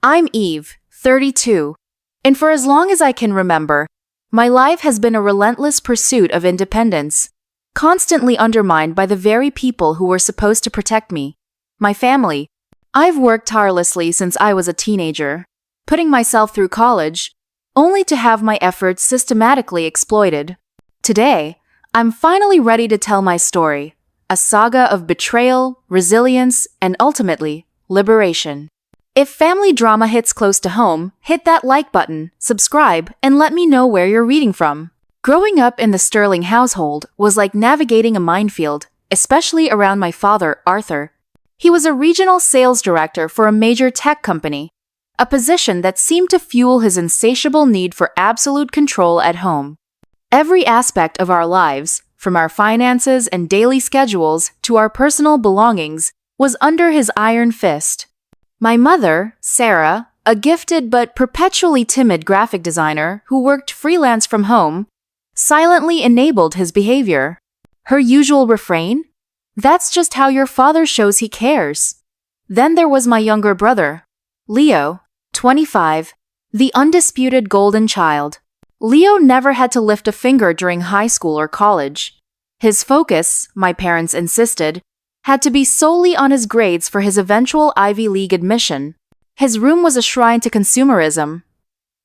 I'm Eve, 32, and for as long as I can remember, my life has been a relentless pursuit of independence, constantly undermined by the very people who were supposed to protect me, my family. I've worked tirelessly since I was a teenager, putting myself through college, only to have my efforts systematically exploited. Today, I'm finally ready to tell my story, a saga of betrayal, resilience, and ultimately, liberation. If family drama hits close to home, hit that like button, subscribe, and let me know where you're reading from. Growing up in the Sterling household was like navigating a minefield, especially around my father, Arthur. He was a regional sales director for a major tech company, a position that seemed to fuel his insatiable need for absolute control at home. Every aspect of our lives, from our finances and daily schedules to our personal belongings, was under his iron fist. My mother, Sarah, a gifted but perpetually timid graphic designer who worked freelance from home, silently enabled his behavior. Her usual refrain? "That's just how your father shows he cares." Then there was my younger brother, Leo, 25, the undisputed golden child. Leo never had to lift a finger during high school or college. His focus, my parents insisted, had to be solely on his grades for his eventual Ivy League admission. His room was a shrine to consumerism.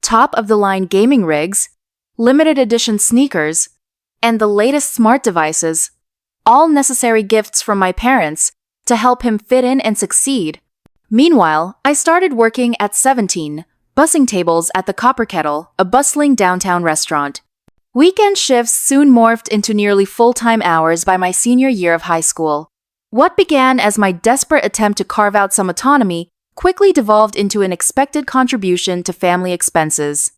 Top-of-the-line gaming rigs, limited edition sneakers, and the latest smart devices, all necessary gifts from my parents to help him fit in and succeed. Meanwhile, I started working at 17, bussing tables at the Copper Kettle, a bustling downtown restaurant. Weekend shifts soon morphed into nearly full-time hours by my senior year of high school. What began as my desperate attempt to carve out some autonomy quickly devolved into an expected contribution to family expenses.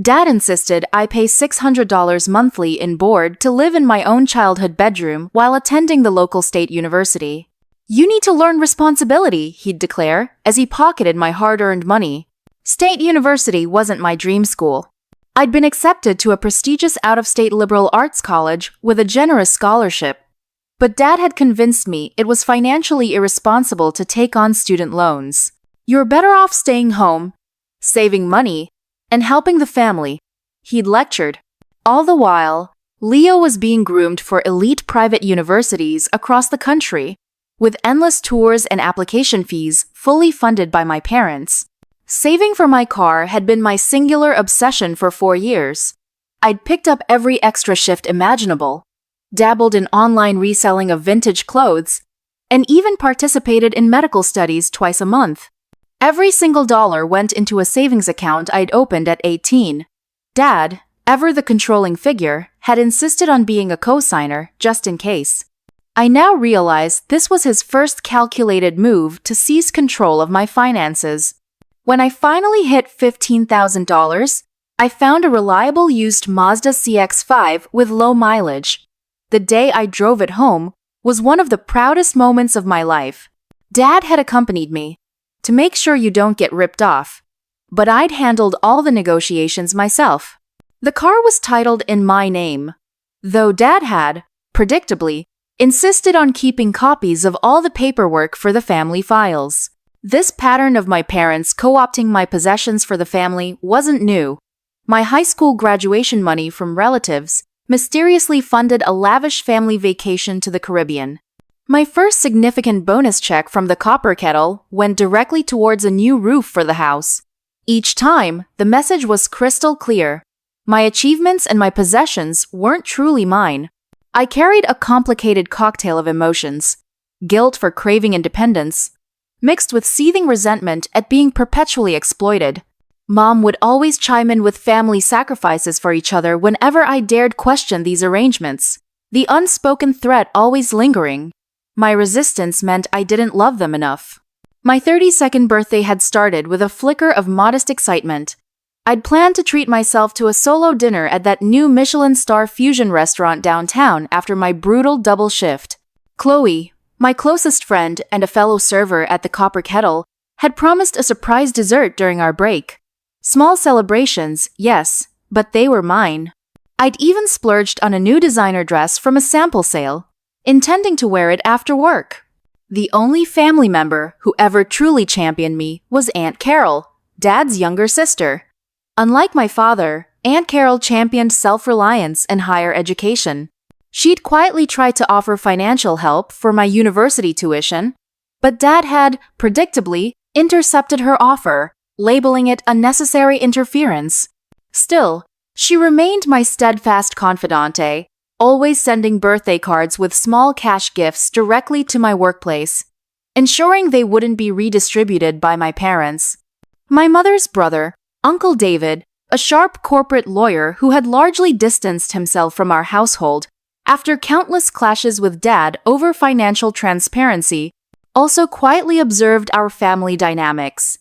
Dad insisted I pay $600 monthly in board to live in my own childhood bedroom while attending the local state university. "You need to learn responsibility," he'd declare, as he pocketed my hard-earned money. State university wasn't my dream school. I'd been accepted to a prestigious out-of-state liberal arts college with a generous scholarship. But Dad had convinced me it was financially irresponsible to take on student loans. "You're better off staying home, saving money, and helping the family," he'd lectured. All the while, Leo was being groomed for elite private universities across the country, with endless tours and application fees fully funded by my parents. Saving for my car had been my singular obsession for 4 years. I'd picked up every extra shift imaginable, dabbled in online reselling of vintage clothes, and even participated in medical studies twice a month. Every single dollar went into a savings account I'd opened at 18. Dad, ever the controlling figure, had insisted on being a co-signer just in case. I now realize this was his first calculated move to seize control of my finances. When I finally hit $15,000, I found a reliable used Mazda CX-5 with low mileage. The day I drove it home was one of the proudest moments of my life. Dad had accompanied me to make sure you don't get ripped off, but I'd handled all the negotiations myself. The car was titled in my name, though Dad had, predictably, insisted on keeping copies of all the paperwork for the family files. This pattern of my parents co-opting my possessions for the family wasn't new. My high school graduation money from relatives mysteriously funded a lavish family vacation to the Caribbean. My first significant bonus check from the Copper Kettle went directly towards a new roof for the house. Each time, the message was crystal clear. My achievements and my possessions weren't truly mine. I carried a complicated cocktail of emotions: guilt for craving independence, mixed with seething resentment at being perpetually exploited. Mom would always chime in with family sacrifices for each other whenever I dared question these arrangements, the unspoken threat always lingering. My resistance meant I didn't love them enough. My 32nd birthday had started with a flicker of modest excitement. I'd planned to treat myself to a solo dinner at that new Michelin star fusion restaurant downtown after my brutal double shift. Chloe, my closest friend and a fellow server at the Copper Kettle, had promised a surprise dessert during our break. Small celebrations, yes, but they were mine. I'd even splurged on a new designer dress from a sample sale, intending to wear it after work. The only family member who ever truly championed me was Aunt Carol, Dad's younger sister. Unlike my father, Aunt Carol championed self-reliance and higher education. She'd quietly tried to offer financial help for my university tuition, but Dad had, predictably, intercepted her offer, labeling it unnecessary interference. Still, she remained my steadfast confidante, always sending birthday cards with small cash gifts directly to my workplace, ensuring they wouldn't be redistributed by my parents. My mother's brother, Uncle David, a sharp corporate lawyer who had largely distanced himself from our household after countless clashes with Dad over financial transparency, also quietly observed our family dynamics.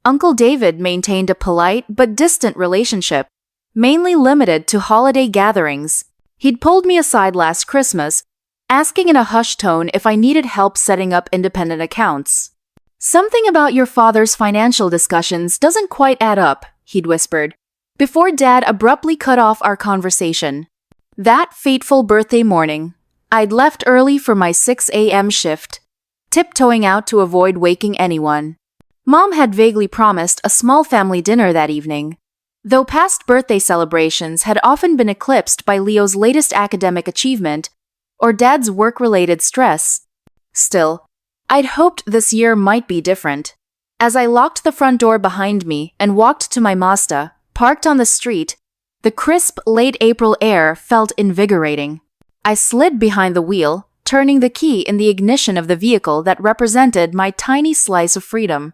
Uncle David maintained a polite but distant relationship, mainly limited to holiday gatherings. He'd pulled me aside last Christmas, asking in a hushed tone if I needed help setting up independent accounts. "Something about your father's financial discussions doesn't quite add up," he'd whispered, before Dad abruptly cut off our conversation. That fateful birthday morning, I'd left early for my 6 a.m. shift, tiptoeing out to avoid waking anyone. Mom had vaguely promised a small family dinner that evening, though past birthday celebrations had often been eclipsed by Leo's latest academic achievement or Dad's work-related stress. Still, I'd hoped this year might be different. As I locked the front door behind me and walked to my Mazda, parked on the street, the crisp, late April air felt invigorating. I slid behind the wheel, turning the key in the ignition of the vehicle that represented my tiny slice of freedom.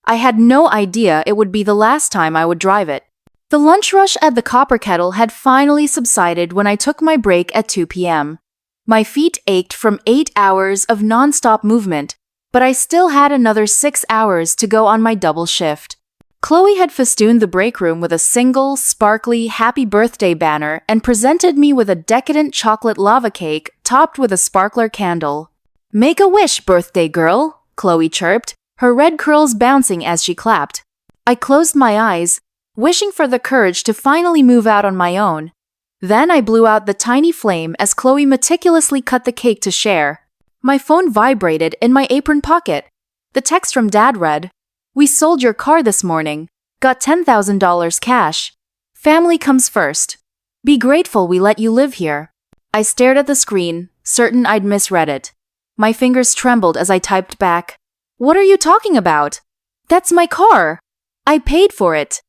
I had no idea it would be the last time I would drive it. The lunch rush at the Copper Kettle had finally subsided when I took my break at 2 p.m. My feet ached from 8 hours of non-stop movement, but I still had another 6 hours to go on my double shift. Chloe had festooned the break room with a single, sparkly, happy birthday banner and presented me with a decadent chocolate lava cake topped with a sparkler candle. "Make a wish, birthday girl," Chloe chirped, her red curls bouncing as she clapped. I closed my eyes, wishing for the courage to finally move out on my own. Then I blew out the tiny flame as Chloe meticulously cut the cake to share. My phone vibrated in my apron pocket. The text from Dad read, "We sold your car this morning. Got $10,000 cash. Family comes first. Be grateful we let you live here." I stared at the screen, certain I'd misread it. My fingers trembled as I typed back, "What are you talking about? That's my car. I paid for it."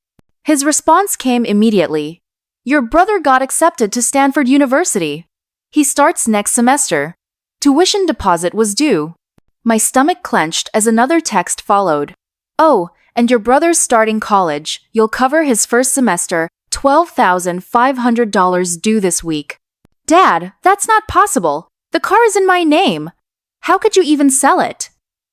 His response came immediately. "Your brother got accepted to Stanford University. He starts next semester. Tuition deposit was due." My stomach clenched as another text followed. "Oh, and your brother's starting college. You'll cover his first semester, $12,500 due this week." "Dad, that's not possible. The car is in my name. How could you even sell it?"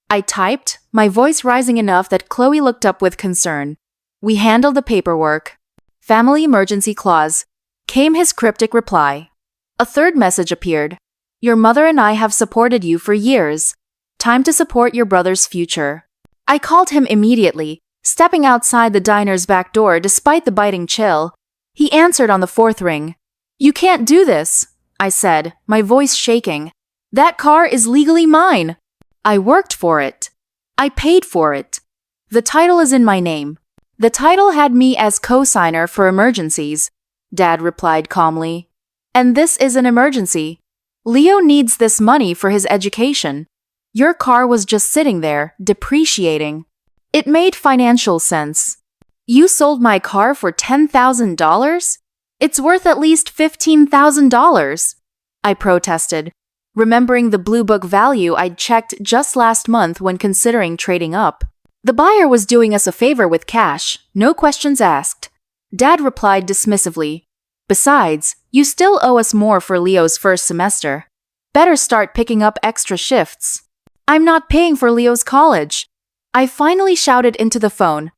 I typed, my voice rising enough that Chloe looked up with concern. "We handled the paperwork. Family emergency clause," came his cryptic reply. A third message appeared. "Your mother and I have supported you for years. Time to support your brother's future." I called him immediately, stepping outside the diner's back door despite the biting chill. He answered on the fourth ring. "You can't do this," I said, my voice shaking. "That car is legally mine. I worked for it. I paid for it. The title is in my name." "The title had me as co-signer for emergencies," Dad replied calmly. "And this is an emergency. Leo needs this money for his education. Your car was just sitting there, depreciating." It made financial sense. "You sold my car for $10,000? It's worth at least $15,000. I protested, remembering the Blue Book value I'd checked just last month when considering trading up. "The buyer was doing us a favor with cash, no questions asked," Dad replied dismissively. "Besides, you still owe us more for Leo's first semester. Better start picking up extra shifts." "I'm not paying for Leo's college," I finally shouted into the phone.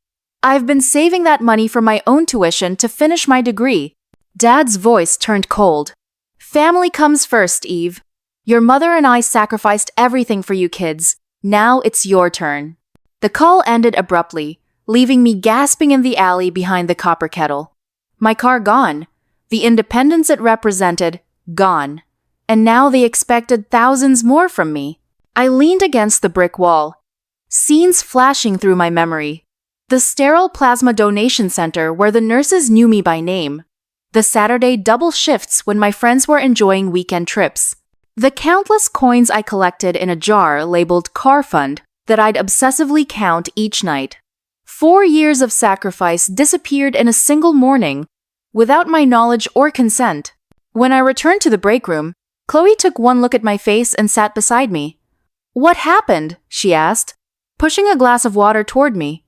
"I've been saving that money for my own tuition to finish my degree." Dad's voice turned cold. "Family comes first, Eve. Your mother and I sacrificed everything for you kids. Now it's your turn." The call ended abruptly, leaving me gasping in the alley behind the Copper Kettle. My car gone. The independence it represented, gone. And now they expected thousands more from me. I leaned against the brick wall, scenes flashing through my memory. The sterile plasma donation center where the nurses knew me by name. The Saturday double shifts when my friends were enjoying weekend trips. The countless coins I collected in a jar labeled car fund that I'd obsessively count each night. 4 years of sacrifice disappeared in a single morning, without my knowledge or consent. When I returned to the break room, Chloe took one look at my face and sat beside me. "What happened?" she asked, pushing a glass of water toward me.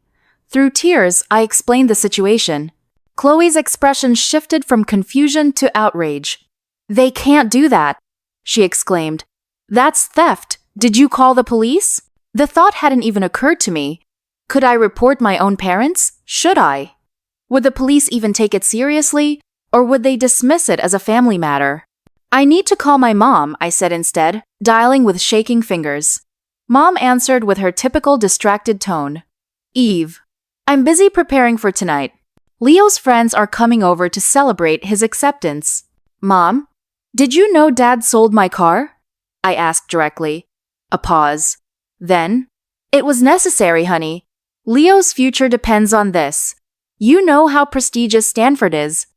Through tears, I explained the situation. Chloe's expression shifted from confusion to outrage. "They can't do that," she exclaimed. "That's theft. Did you call the police?" The thought hadn't even occurred to me. Could I report my own parents? Should I? Would the police even take it seriously, or would they dismiss it as a family matter? "I need to call my mom," I said instead, dialing with shaking fingers. Mom answered with her typical distracted tone. "Eve, I'm busy preparing for tonight. Leo's friends are coming over to celebrate his acceptance." "Mom, did you know Dad sold my car?" I asked directly. A pause. Then, "It was necessary, honey. Leo's future depends on this. You know how prestigious Stanford is.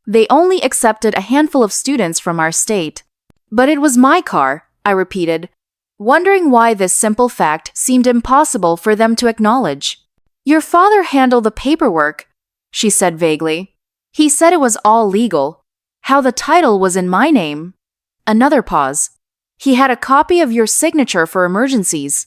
They only accepted a handful of students from our state." "But it was my car," I repeated, wondering why this simple fact seemed impossible for them to acknowledge. "Your father handled the paperwork," she said vaguely. "He said it was all legal. How the title was in my name." Another pause. "He had a copy of your signature for emergencies."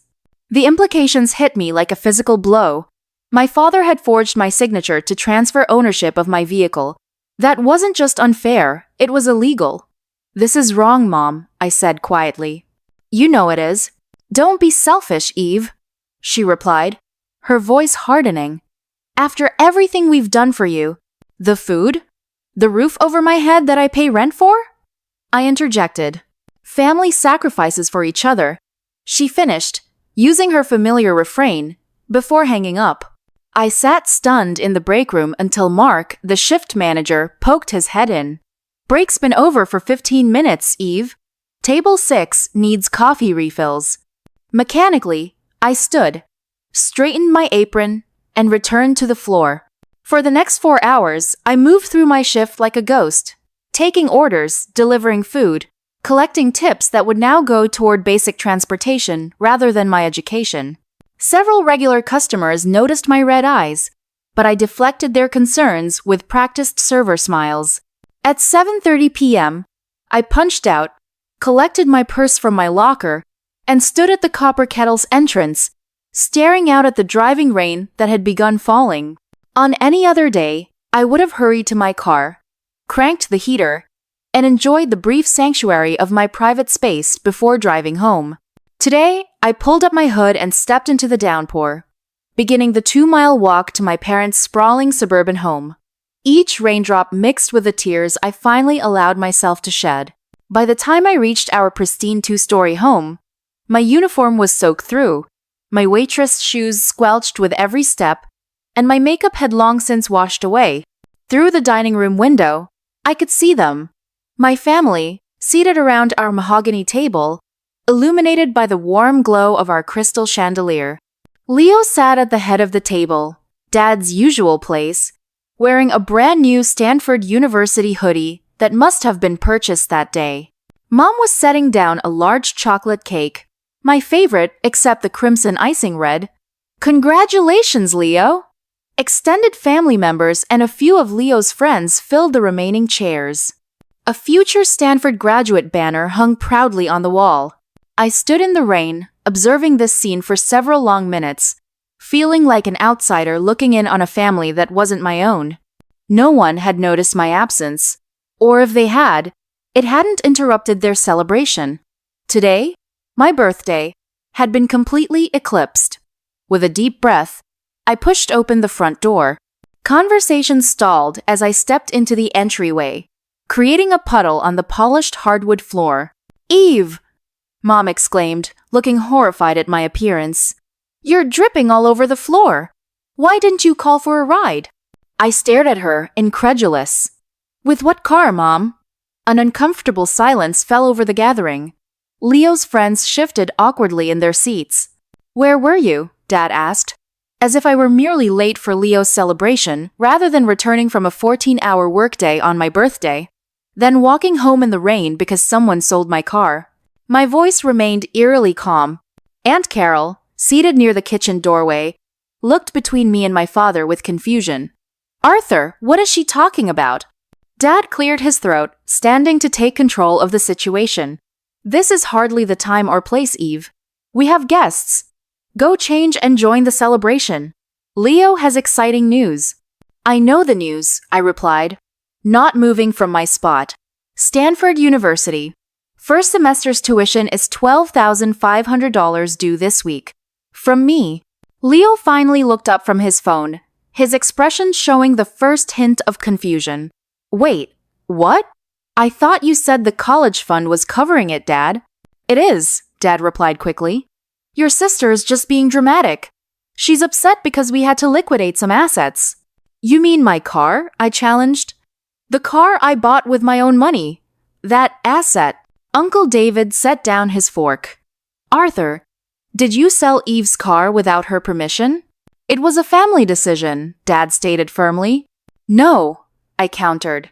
The implications hit me like a physical blow. My father had forged my signature to transfer ownership of my vehicle. That wasn't just unfair, it was illegal. "This is wrong, Mom," I said quietly. "You know it is. Don't be selfish, Eve," she replied, her voice hardening. "After everything we've done for you, the food, the roof over my head that I pay rent for?" I interjected. "Family sacrifices for each other," she finished, using her familiar refrain, before hanging up. I sat stunned in the break room until Mark, the shift manager, poked his head in. "Break's been over for 15 minutes, Eve. Table 6 needs coffee refills." Mechanically, I stood, straightened my apron, and returned to the floor. For the next 4 hours, I moved through my shift like a ghost, taking orders, delivering food, collecting tips that would now go toward basic transportation rather than my education. Several regular customers noticed my red eyes, but I deflected their concerns with practiced server smiles. At 7:30 p.m., I punched out, collected my purse from my locker, and stood at the Copper Kettle's entrance, staring out at the driving rain that had begun falling. On any other day, I would have hurried to my car, cranked the heater, and enjoyed the brief sanctuary of my private space before driving home. Today, I pulled up my hood and stepped into the downpour, beginning the 2-mile walk to my parents' sprawling suburban home. Each raindrop mixed with the tears I finally allowed myself to shed. By the time I reached our pristine 2-story home, my uniform was soaked through, my waitress shoes squelched with every step, and my makeup had long since washed away. Through the dining room window, I could see them. My family, seated around our mahogany table, illuminated by the warm glow of our crystal chandelier. Leo sat at the head of the table, Dad's usual place, wearing a brand new Stanford University hoodie that must have been purchased that day. Mom was setting down a large chocolate cake, my favorite except the crimson icing red. "Congratulations, Leo!" Extended family members and a few of Leo's friends filled the remaining chairs. A future Stanford graduate banner hung proudly on the wall. I stood in the rain, observing this scene for several long minutes, feeling like an outsider looking in on a family that wasn't my own. No one had noticed my absence, or if they had, it hadn't interrupted their celebration. Today, my birthday, had been completely eclipsed. With a deep breath, I pushed open the front door. Conversation stalled as I stepped into the entryway, creating a puddle on the polished hardwood floor. "Eve!" Mom exclaimed, looking horrified at my appearance. "You're dripping all over the floor. Why didn't you call for a ride?" I stared at her, incredulous. "With what car, Mom?" An uncomfortable silence fell over the gathering. Leo's friends shifted awkwardly in their seats. "Where were you?" Dad asked. as if I were merely late for Leo's celebration rather than returning from a 14-hour workday on my birthday. Then walking home in the rain because someone sold my car. My voice remained eerily calm. Aunt Carol, seated near the kitchen doorway, looked between me and my father with confusion. "Arthur, what is she talking about?" Dad cleared his throat, standing to take control of the situation. "This is hardly the time or place, Eve. We have guests. Go change and join the celebration. Leo has exciting news." "I know the news," I replied, not moving from my spot. "Stanford University. First semester's tuition is $12,500 due this week. From me." Leo finally looked up from his phone, his expression showing the first hint of confusion. "Wait, what? I thought you said the college fund was covering it, Dad." "It is," Dad replied quickly. "Your sister is just being dramatic. She's upset because we had to liquidate some assets." "You mean my car?" I challenged. "The car I bought with my own money. That asset." Uncle David set down his fork. "Arthur, did you sell Eve's car without her permission?" "It was a family decision," Dad stated firmly. "No," I countered.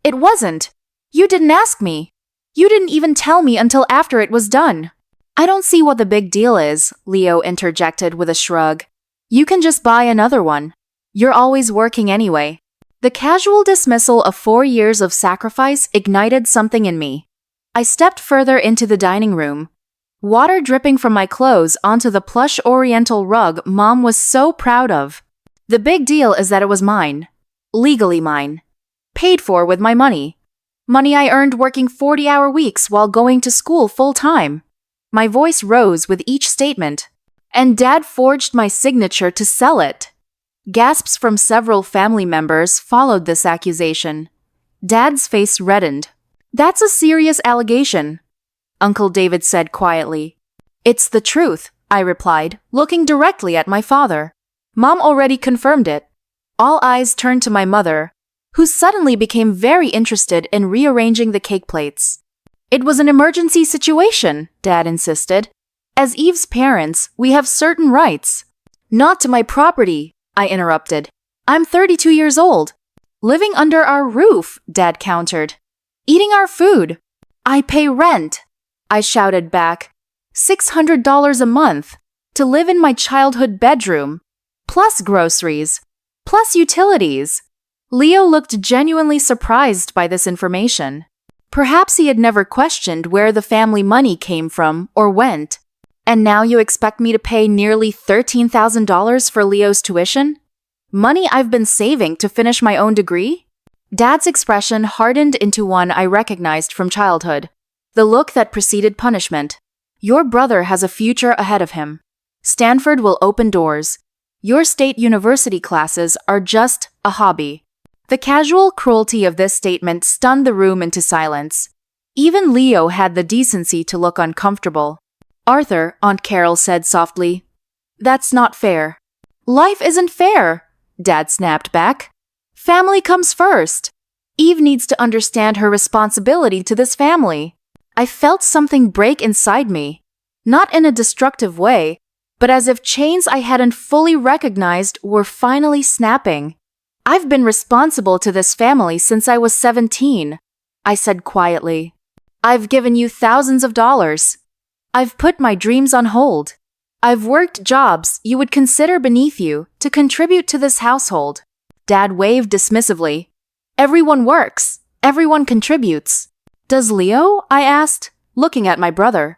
"It wasn't. You didn't ask me. You didn't even tell me until after it was done." "I don't see what the big deal is," Leo interjected with a shrug. "You can just buy another one. You're always working anyway." The casual dismissal of 4 years of sacrifice ignited something in me. I stepped further into the dining room, water dripping from my clothes onto the plush oriental rug Mom was so proud of. The big deal is that it was mine. Legally mine. Paid for with my money. Money I earned working 40-hour weeks while going to school full-time. My voice rose with each statement. And Dad forged my signature to sell it. Gasps from several family members followed this accusation. Dad's face reddened. "That's a serious allegation," Uncle David said quietly. "It's the truth," I replied, looking directly at my father. Mom already confirmed it. All eyes turned to my mother, who suddenly became very interested in rearranging the cake plates. "It was an emergency situation," Dad insisted. "As Eve's parents, we have certain rights." "Not to my property," I interrupted. "I'm 32 years old. Living under our roof," Dad countered. "Eating our food. I pay rent," I shouted back. $600 a month to live in my childhood bedroom, plus groceries, plus utilities. Leo looked genuinely surprised by this information. Perhaps he had never questioned where the family money came from or went. "And now you expect me to pay nearly $13,000 for Leo's tuition? Money I've been saving to finish my own degree?" Dad's expression hardened into one I recognized from childhood. The look that preceded punishment. "Your brother has a future ahead of him. Stanford will open doors. Your state university classes are just a hobby." The casual cruelty of this statement stunned the room into silence. Even Leo had the decency to look uncomfortable. "Arthur," Aunt Carol said softly, "that's not fair." "Life isn't fair," Dad snapped back. "Family comes first. Eve needs to understand her responsibility to this family." I felt something break inside me, not in a destructive way, but as if chains I hadn't fully recognized were finally snapping. "I've been responsible to this family since I was 17, I said quietly. "I've given you thousands of dollars. I've put my dreams on hold. I've worked jobs you would consider beneath you to contribute to this household." Dad waved dismissively. "Everyone works. Everyone contributes." "Does Leo?" I asked, looking at my brother.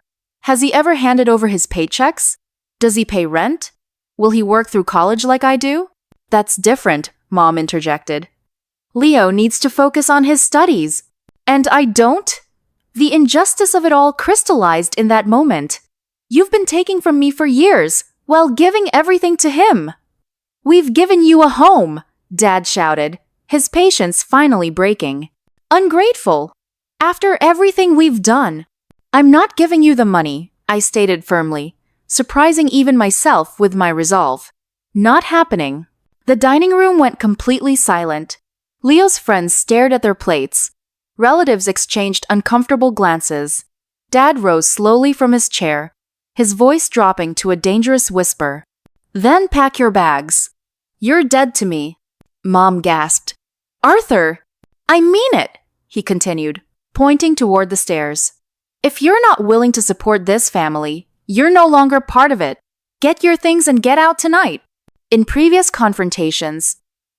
"Has he ever handed over his paychecks? Does he pay rent? Will he work through college like I do?" "That's different," Mom interjected. "Leo needs to focus on his studies. And I don't?" The injustice of it all crystallized in that moment. "You've been taking from me for years, while giving everything to him." "We've given you a home," Dad shouted, his patience finally breaking. "Ungrateful. After everything we've done." "I'm not giving you the money," I stated firmly, surprising even myself with my resolve. "Not happening." The dining room went completely silent. Leo's friends stared at their plates. Relatives exchanged uncomfortable glances. Dad rose slowly from his chair, his voice dropping to a dangerous whisper. Then pack your bags. You're dead to me, Mom gasped. Arthur! I mean it, he continued, pointing toward the stairs. If you're not willing to support this family, you're no longer part of it. Get your things and get out tonight. In previous confrontations,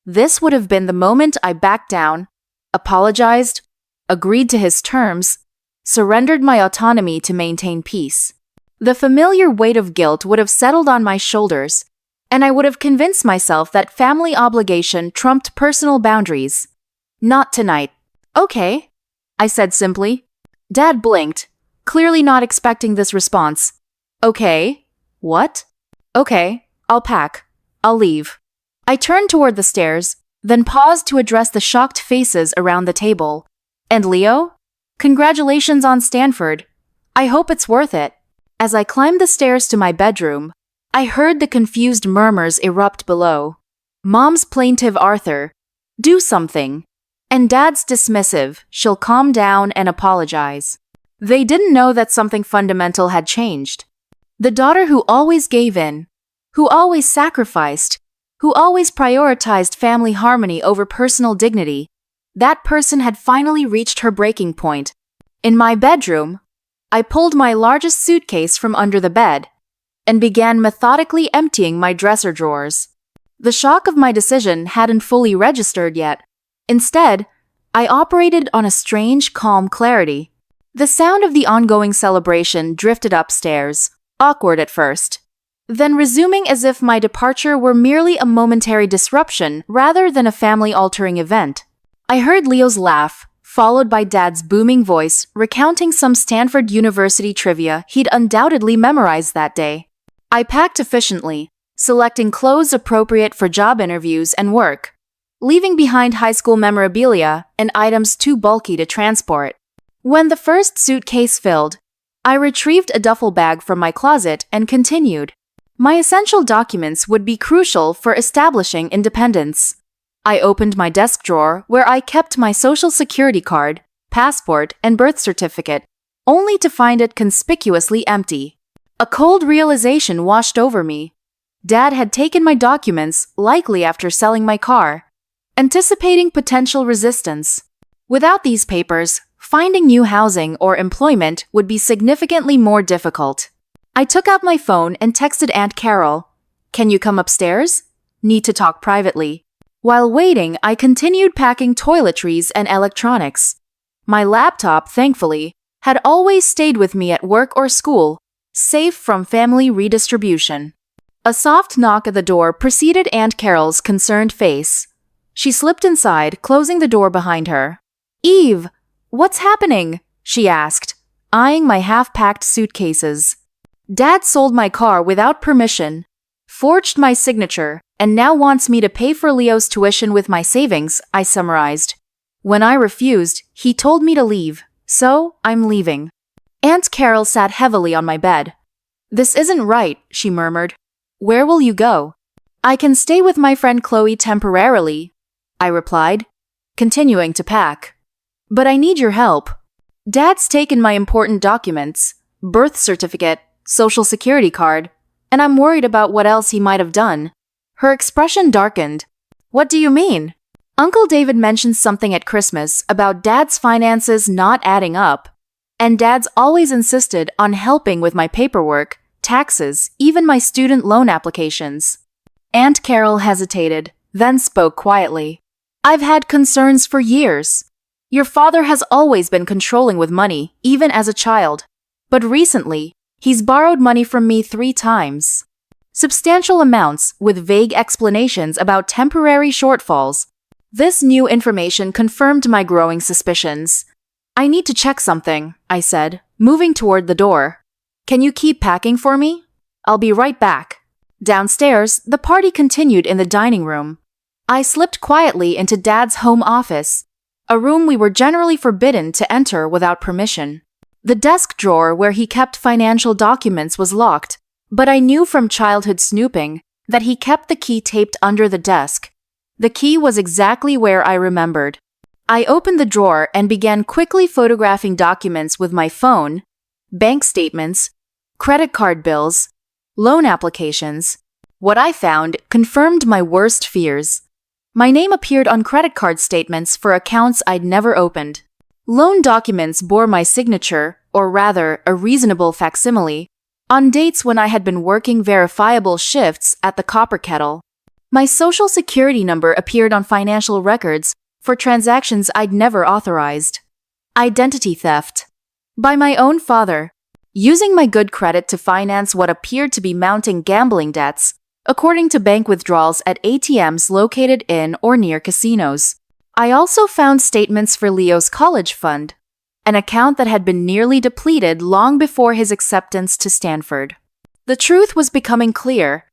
this would have been the moment I backed down, apologized, agreed to his terms, surrendered my autonomy to maintain peace. The familiar weight of guilt would have settled on my shoulders, and I would have convinced myself that family obligation trumped personal boundaries. Not tonight. Okay, I said simply. Dad blinked, clearly not expecting this response. Okay, what? Okay, I'll pack. I'll leave. I turned toward the stairs, then paused to address the shocked faces around the table. And Leo? Congratulations on Stanford. I hope it's worth it. As I climbed the stairs to my bedroom, I heard the confused murmurs erupt below. Mom's plaintive Arthur, do something. And Dad's dismissive, she'll calm down and apologize. They didn't know that something fundamental had changed. The daughter who always gave in, who always sacrificed, who always prioritized family harmony over personal dignity, that person had finally reached her breaking point. In my bedroom, I pulled my largest suitcase from under the bed and began methodically emptying my dresser drawers. The shock of my decision hadn't fully registered yet. Instead, I operated on a strange, calm clarity. The sound of the ongoing celebration drifted upstairs, awkward at first, then resuming as if my departure were merely a momentary disruption rather than a family-altering event. I heard Leo's laugh, followed by Dad's booming voice recounting some Stanford University trivia he'd undoubtedly memorized that day. I packed efficiently, selecting clothes appropriate for job interviews and work, leaving behind high school memorabilia and items too bulky to transport. When the first suitcase filled, I retrieved a duffel bag from my closet and continued. My essential documents would be crucial for establishing independence. I opened my desk drawer where I kept my social security card, passport, and birth certificate, only to find it conspicuously empty. A cold realization washed over me. Dad had taken my documents, likely after selling my car, anticipating potential resistance. Without these papers, finding new housing or employment would be significantly more difficult. I took out my phone and texted Aunt Carol, "Can you come upstairs? Need to talk privately." While waiting, I continued packing toiletries and electronics. My laptop, thankfully, had always stayed with me at work or school, safe from family redistribution. A soft knock at the door preceded Aunt Carol's concerned face. She slipped inside, closing the door behind her. "Eve, what's happening?" she asked, eyeing my half-packed suitcases. "Dad sold my car without permission, forged my signature, and now wants me to pay for Leo's tuition with my savings," I summarized. When I refused, he told me to leave, so I'm leaving. Aunt Carol sat heavily on my bed. "This isn't right," she murmured. "Where will you go?" "I can stay with my friend Chloe temporarily," I replied, continuing to pack. "But I need your help. Dad's taken my important documents, birth certificate, social security card, and I'm worried about what else he might have done." Her expression darkened. "What do you mean?" "Uncle David mentioned something at Christmas about Dad's finances not adding up, and Dad's always insisted on helping with my paperwork, taxes, even my student loan applications." Aunt Carol hesitated, then spoke quietly. "I've had concerns for years. Your father has always been controlling with money, even as a child. But recently, he's borrowed money from me 3 times. Substantial amounts with vague explanations about temporary shortfalls. This new information confirmed my growing suspicions. "I need to check something," I said, moving toward the door. "Can you keep packing for me? I'll be right back." Downstairs, the party continued in the dining room. I slipped quietly into Dad's home office, a room we were generally forbidden to enter without permission. The desk drawer where he kept financial documents was locked, but I knew from childhood snooping that he kept the key taped under the desk. The key was exactly where I remembered. I opened the drawer and began quickly photographing documents with my phone, bank statements, credit card bills, loan applications, What I found confirmed my worst fears. My name appeared on credit card statements for accounts I'd never opened. Loan documents bore my signature, or rather, a reasonable facsimile, on dates when I had been working verifiable shifts at the Copper Kettle. My social security number appeared on financial records for transactions I'd never authorized. Identity theft. By my own father. Using my good credit to finance what appeared to be mounting gambling debts, according to bank withdrawals at ATMs located in or near casinos. I also found statements for Leo's college fund, an account that had been nearly depleted long before his acceptance to Stanford. The truth was becoming clear.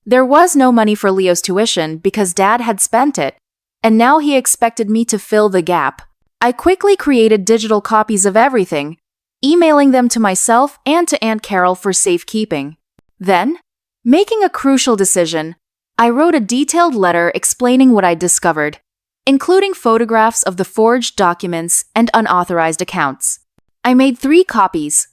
There was no money for Leo's tuition because Dad had spent it, and now he expected me to fill the gap. I quickly created digital copies of everything, emailing them to myself and to Aunt Carol for safekeeping. Then, making a crucial decision, I wrote a detailed letter explaining what I'd discovered, including photographs of the forged documents and unauthorized accounts. I made 3 copies,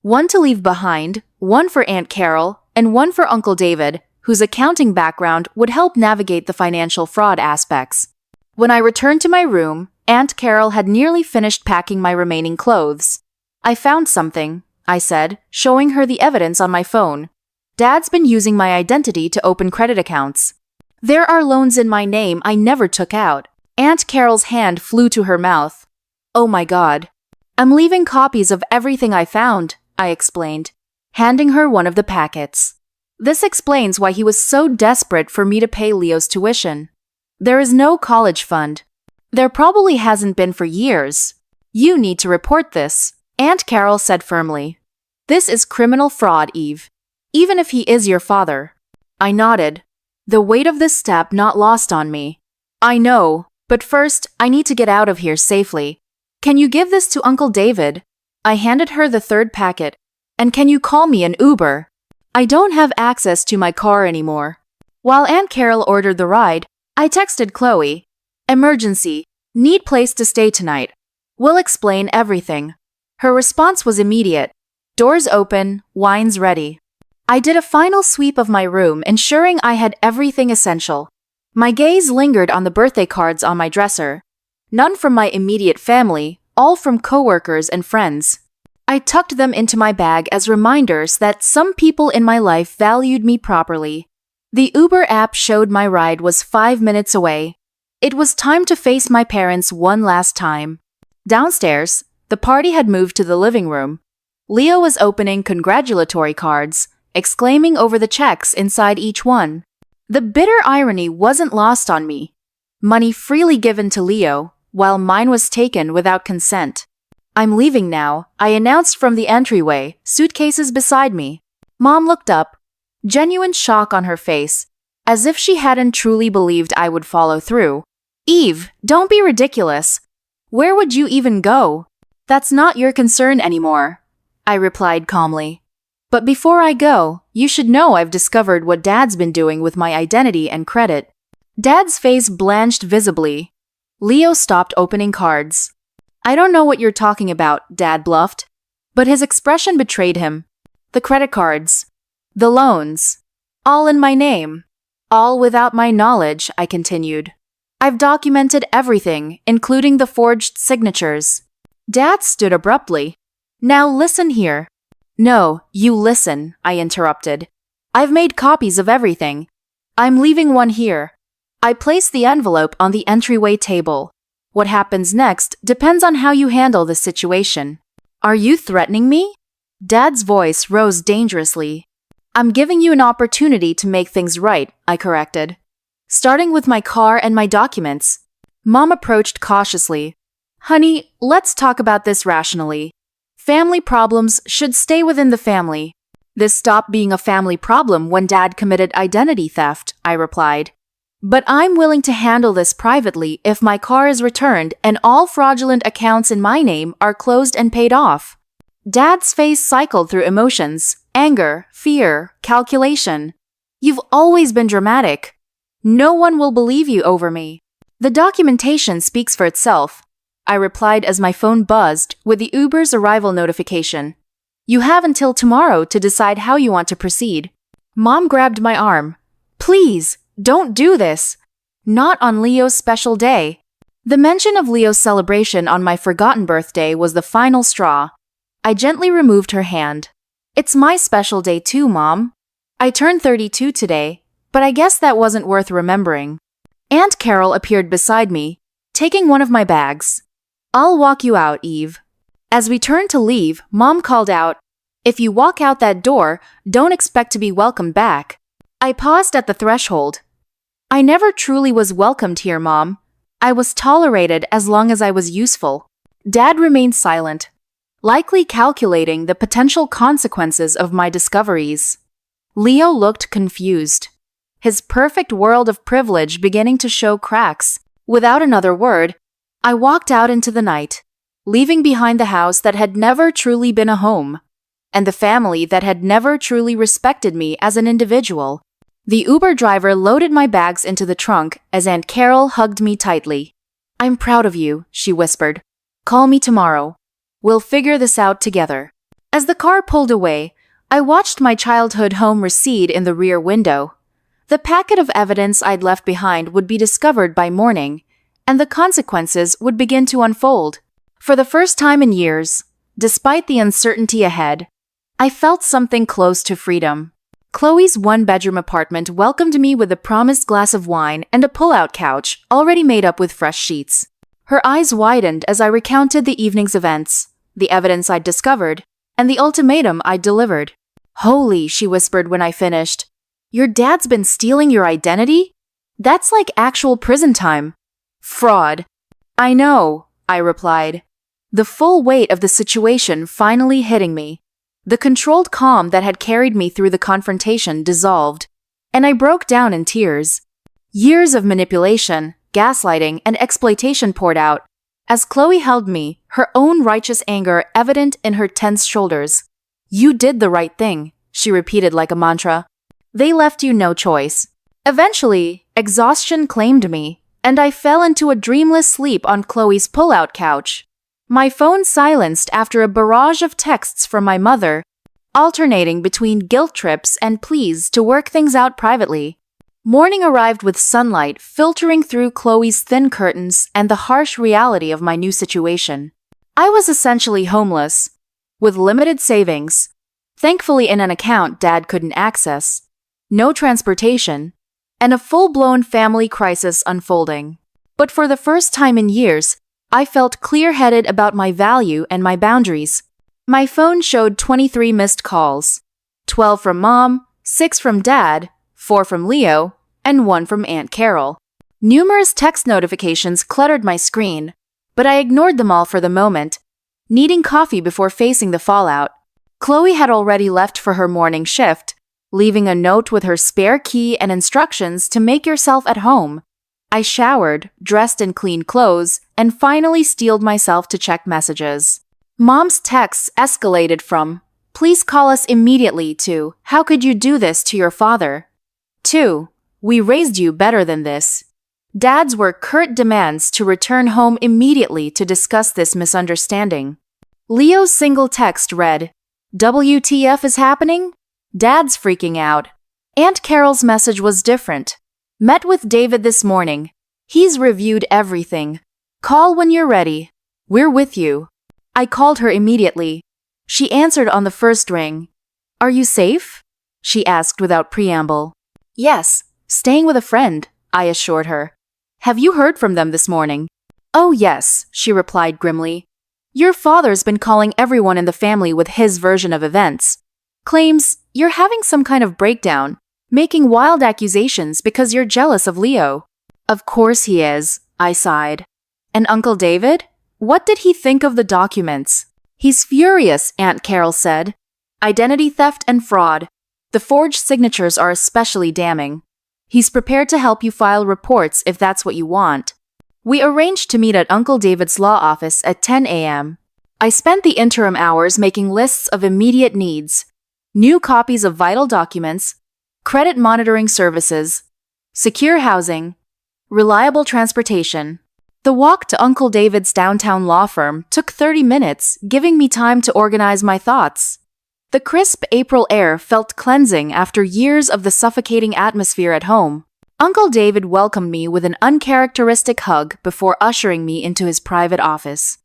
one to leave behind, one for Aunt Carol, and one for Uncle David, whose accounting background would help navigate the financial fraud aspects. When I returned to my room, Aunt Carol had nearly finished packing my remaining clothes. I found something, I said, showing her the evidence on my phone. Dad's been using my identity to open credit accounts. There are loans in my name I never took out. Aunt Carol's hand flew to her mouth. Oh my God. I'm leaving copies of everything I found, I explained, handing her one of the packets. This explains why he was so desperate for me to pay Leo's tuition. There is no college fund. There probably hasn't been for years. You need to report this, Aunt Carol said firmly. This is criminal fraud, Eve. Even if he is your father. I nodded, the weight of this step not lost on me. I know, but first, I need to get out of here safely. Can you give this to Uncle David? I handed her the 3rd packet. And can you call me an Uber? I don't have access to my car anymore. While Aunt Carol ordered the ride, I texted Chloe. Emergency. Need place to stay tonight. We'll explain everything. Her response was immediate. Doors open, wine's ready. I did a final sweep of my room, ensuring I had everything essential. My gaze lingered on the birthday cards on my dresser. None from my immediate family, all from coworkers and friends. I tucked them into my bag as reminders that some people in my life valued me properly. The Uber app showed my ride was 5 minutes away. It was time to face my parents one last time. Downstairs, the party had moved to the living room. Leo was opening congratulatory cards, exclaiming over the checks inside each one. The bitter irony wasn't lost on me. Money freely given to Leo, while mine was taken without consent. I'm leaving now, I announced from the entryway, suitcases beside me. Mom looked up, genuine shock on her face, as if she hadn't truly believed I would follow through. Eve, don't be ridiculous. Where would you even go? That's not your concern anymore, I replied calmly. But before I go, you should know I've discovered what Dad's been doing with my identity and credit. Dad's face blanched visibly. Leo stopped opening cards. I don't know what you're talking about, Dad bluffed. But his expression betrayed him. The credit cards. The loans. All in my name. All without my knowledge, I continued. I've documented everything, including the forged signatures. Dad stood abruptly. Now listen here. No, you listen, I interrupted. I've made copies of everything. I'm leaving one here. I placed the envelope on the entryway table. What happens next depends on how you handle the situation. Are you threatening me? Dad's voice rose dangerously. I'm giving you an opportunity to make things right, I corrected. Starting with my car and my documents. Mom approached cautiously. Honey, let's talk about this rationally. Family problems should stay within the family. This stopped being a family problem when Dad committed identity theft, I replied. But I'm willing to handle this privately if my car is returned and all fraudulent accounts in my name are closed and paid off. Dad's face cycled through emotions, anger, fear, calculation. You've always been dramatic. No one will believe you over me. The documentation speaks for itself, I replied as my phone buzzed with the Uber's arrival notification. You have until tomorrow to decide how you want to proceed. Mom grabbed my arm. Please, don't do this. Not on Leo's special day. The mention of Leo's celebration on my forgotten birthday was the final straw. I gently removed her hand. It's my special day too, Mom. I turned 32 today, but I guess that wasn't worth remembering. Aunt Carol appeared beside me, taking one of my bags. I'll walk you out, Eve. As we turned to leave, Mom called out, "If you walk out that door, don't expect to be welcomed back." I paused at the threshold. I never truly was welcomed here, Mom. I was tolerated as long as I was useful. Dad remained silent, likely calculating the potential consequences of my discoveries. Leo looked confused, his perfect world of privilege beginning to show cracks. Without another word, I walked out into the night, leaving behind the house that had never truly been a home, and the family that had never truly respected me as an individual. The Uber driver loaded my bags into the trunk as Aunt Carol hugged me tightly. "I'm proud of you," she whispered. "Call me tomorrow. We'll figure this out together." As the car pulled away, I watched my childhood home recede in the rear window. The packet of evidence I'd left behind would be discovered by morning, and the consequences would begin to unfold. For the first time in years, despite the uncertainty ahead, I felt something close to freedom. Chloe's one-bedroom apartment welcomed me with a promised glass of wine and a pull-out couch already made up with fresh sheets. Her eyes widened as I recounted the evening's events, the evidence I'd discovered, and the ultimatum I'd delivered. "Holy," she whispered when I finished. "Your dad's been stealing your identity? That's like actual prison time." "Fraud." "I know," I replied, the full weight of the situation finally hitting me. The controlled calm that had carried me through the confrontation dissolved, and I broke down in tears. Years of manipulation, gaslighting, and exploitation poured out, as Chloe held me, her own righteous anger evident in her tense shoulders. "You did the right thing," she repeated like a mantra. "They left you no choice." Eventually, exhaustion claimed me, and I fell into a dreamless sleep on Chloe's pull-out couch. My phone silenced after a barrage of texts from my mother, alternating between guilt trips and pleas to work things out privately. Morning arrived with sunlight filtering through Chloe's thin curtains and the harsh reality of my new situation. I was essentially homeless, with limited savings, thankfully in an account Dad couldn't access, no transportation, and a full-blown family crisis unfolding. But for the first time in years, I felt clear-headed about my value and my boundaries. My phone showed 23 missed calls, 12 from Mom, 6 from Dad, 4 from Leo, and 1 from Aunt Carol. Numerous text notifications cluttered my screen, but I ignored them all for the moment, needing coffee before facing the fallout. Chloe had already left for her morning shift, leaving a note with her spare key and instructions to make yourself at home. I showered, dressed in clean clothes, and finally steeled myself to check messages. Mom's texts escalated from, "Please call us immediately," to, "How could you do this to your father?" 2. "We raised you better than this." Dad's were curt demands to return home immediately to discuss this misunderstanding. Leo's single text read, "WTF is happening?" Dad's freaking out. Aunt Carol's message was different. "Met with David this morning. He's reviewed everything. Call when you're ready. We're with you." I called her immediately. She answered on the first ring. "Are you safe?" she asked without preamble. "Yes, staying with a friend," I assured her. "Have you heard from them this morning?" "Oh yes," she replied grimly. "Your father's been calling everyone in the family with his version of events. Claims you're having some kind of breakdown, making wild accusations because you're jealous of Leo." "Of course he is," I sighed. "And Uncle David? What did he think of the documents?" "He's furious," Aunt Carol said. "Identity theft and fraud. The forged signatures are especially damning. He's prepared to help you file reports if that's what you want." We arranged to meet at Uncle David's law office at 10 a.m. I spent the interim hours making lists of immediate needs, new copies of vital documents, credit monitoring services, secure housing, reliable transportation. The walk to Uncle David's downtown law firm took 30 minutes, giving me time to organize my thoughts. The crisp April air felt cleansing after years of the suffocating atmosphere at home. Uncle David welcomed me with an uncharacteristic hug before ushering me into his private office.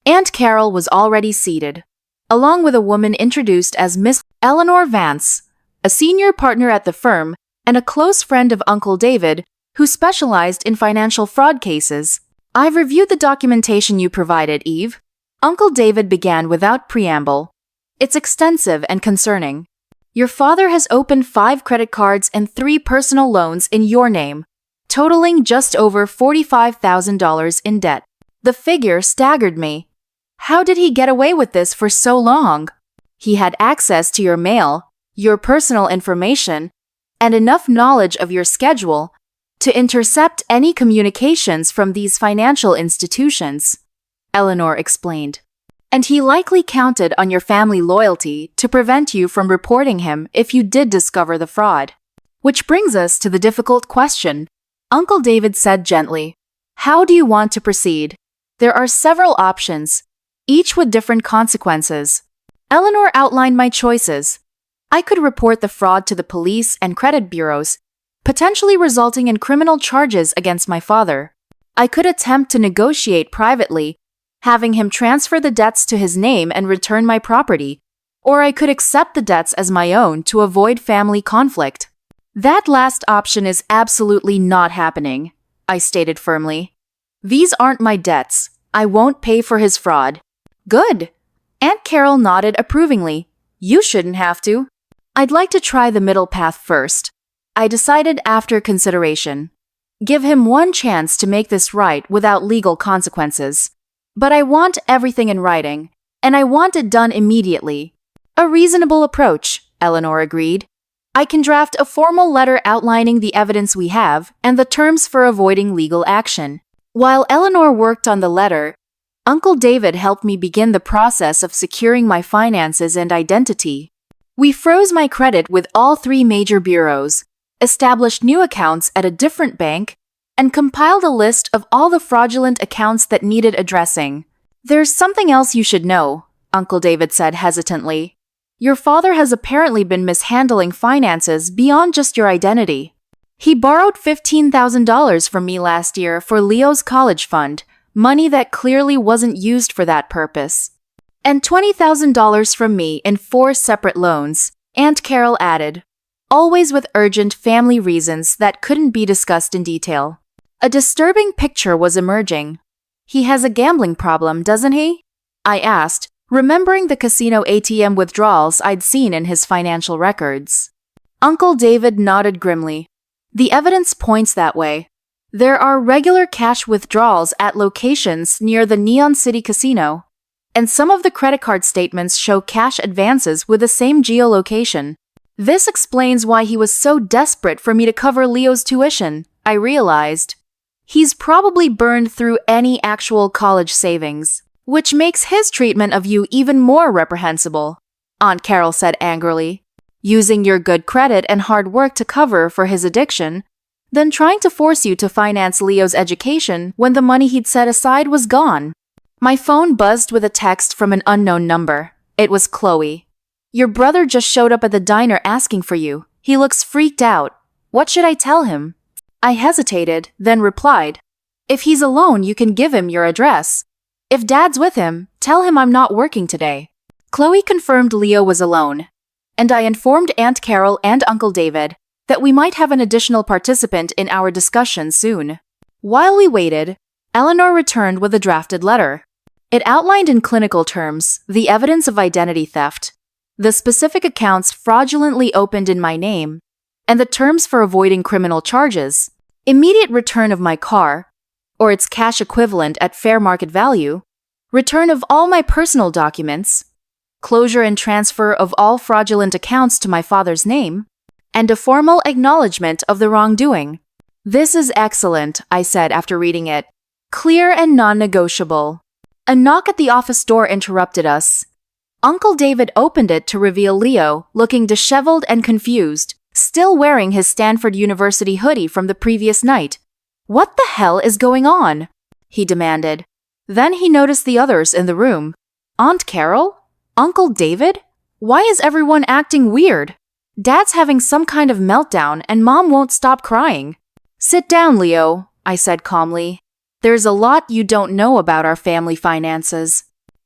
Aunt Carol was already seated, along with a woman introduced as Miss Eleanor Vance, a senior partner at the firm and a close friend of Uncle David who specialized in financial fraud cases. "I've reviewed the documentation you provided, Eve." Uncle David began without preamble. "It's extensive and concerning. Your father has opened 5 credit cards and 3 personal loans in your name, totaling just over $45,000 in debt." The figure staggered me. How did he get away with this for so long? He had access to your mail, your personal information, and enough knowledge of your schedule to intercept any communications from these financial institutions, Eleanor explained. And he likely counted on your family loyalty to prevent you from reporting him if you did discover the fraud. Which brings us to the difficult question, Uncle David said gently. How do you want to proceed? There are several options, each with different consequences. Eleanor outlined my choices. I could report the fraud to the police and credit bureaus, potentially resulting in criminal charges against my father. I could attempt to negotiate privately, having him transfer the debts to his name and return my property, or I could accept the debts as my own to avoid family conflict. That last option is absolutely not happening, I stated firmly. These aren't my debts. I won't pay for his fraud. Good. Aunt Carol nodded approvingly. You shouldn't have to. I'd like to try the middle path first. I decided after consideration. Give him one chance to make this right without legal consequences. But I want everything in writing, and I want it done immediately. A reasonable approach, Eleanor agreed. I can draft a formal letter outlining the evidence we have and the terms for avoiding legal action. While Eleanor worked on the letter, Uncle David helped me begin the process of securing my finances and identity. We froze my credit with all 3 major bureaus, established new accounts at a different bank, and compiled a list of all the fraudulent accounts that needed addressing. There's something else you should know, Uncle David said hesitantly. Your father has apparently been mishandling finances beyond just your identity. He borrowed $15,000 from me last year for Leo's college fund, money that clearly wasn't used for that purpose. And $20,000 from me in 4 separate loans, Aunt Carol added, always with urgent family reasons that couldn't be discussed in detail. A disturbing picture was emerging. He has a gambling problem, doesn't he? I asked, remembering the casino ATM withdrawals I'd seen in his financial records. Uncle David nodded grimly. The evidence points that way. There are regular cash withdrawals at locations near the Neon City Casino, and some of the credit card statements show cash advances with the same geolocation. This explains why he was so desperate for me to cover Leo's tuition, I realized. He's probably burned through any actual college savings, which makes his treatment of you even more reprehensible, Aunt Carol said angrily. Using your good credit and hard work to cover for his addiction, then trying to force you to finance Leo's education when the money he'd set aside was gone. My phone buzzed with a text from an unknown number. It was Chloe. Your brother just showed up at the diner asking for you. He looks freaked out. What should I tell him? I hesitated, then replied, if he's alone, you can give him your address. If Dad's with him, tell him I'm not working today. Chloe confirmed Leo was alone, and I informed Aunt Carol and Uncle David that we might have an additional participant in our discussion soon. While we waited, Eleanor returned with a drafted letter. It outlined in clinical terms the evidence of identity theft, the specific accounts fraudulently opened in my name, and the terms for avoiding criminal charges, immediate return of my car, or its cash equivalent at fair market value, return of all my personal documents, closure and transfer of all fraudulent accounts to my father's name, and a formal acknowledgement of the wrongdoing. This is excellent, I said after reading it. Clear and non-negotiable. A knock at the office door interrupted us. Uncle David opened it to reveal Leo, looking disheveled and confused, still wearing his Stanford University hoodie from the previous night. What the hell is going on? He demanded. Then he noticed the others in the room. Aunt Carol? Uncle David? Why is everyone acting weird? Dad's having some kind of meltdown and Mom won't stop crying. Sit down, Leo, I said calmly. There's a lot you don't know about our family finances.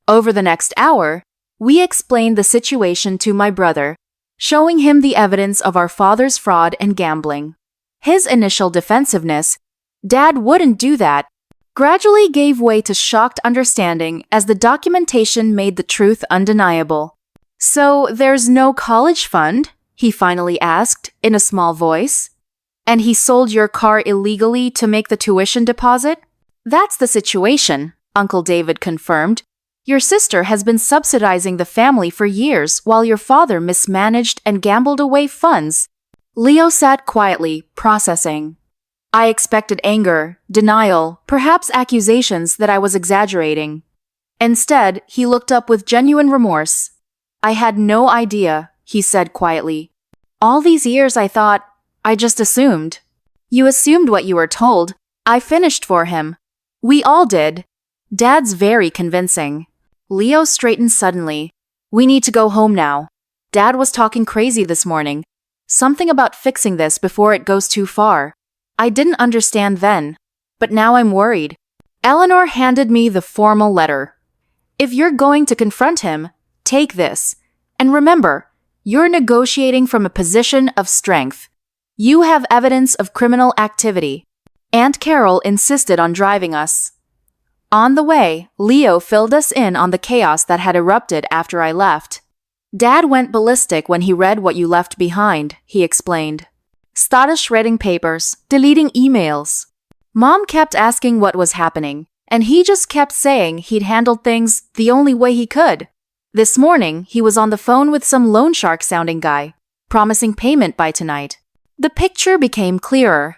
Over the next hour, we explained the situation to my brother, showing him the evidence of our father's fraud and gambling. His initial defensiveness, Dad wouldn't do that, gradually gave way to shocked understanding as the documentation made the truth undeniable. So there's no college fund? He finally asked in a small voice. And he sold your car illegally to make the tuition deposit? That's the situation, Uncle David confirmed. Your sister has been subsidizing the family for years while your father mismanaged and gambled away funds. Leo sat quietly, processing. I expected anger, denial, perhaps accusations that I was exaggerating. Instead, he looked up with genuine remorse. I had no idea, he said quietly. All these years I thought, I just assumed. You assumed what you were told. I finished for him. We all did. Dad's very convincing. Leo straightened suddenly. We need to go home now. Dad was talking crazy this morning. Something about fixing this before it goes too far. I didn't understand then, but now I'm worried. Eleanor handed me the formal letter. If you're going to confront him, take this. And remember, you're negotiating from a position of strength. You have evidence of criminal activity. Aunt Carol insisted on driving us. On the way, Leo filled us in on the chaos that had erupted after I left. Dad went ballistic when he read what you left behind, he explained. Started shredding papers, deleting emails. Mom kept asking what was happening, and he just kept saying he'd handled things the only way he could. This morning, he was on the phone with some loan shark-sounding guy, promising payment by tonight. The picture became clearer.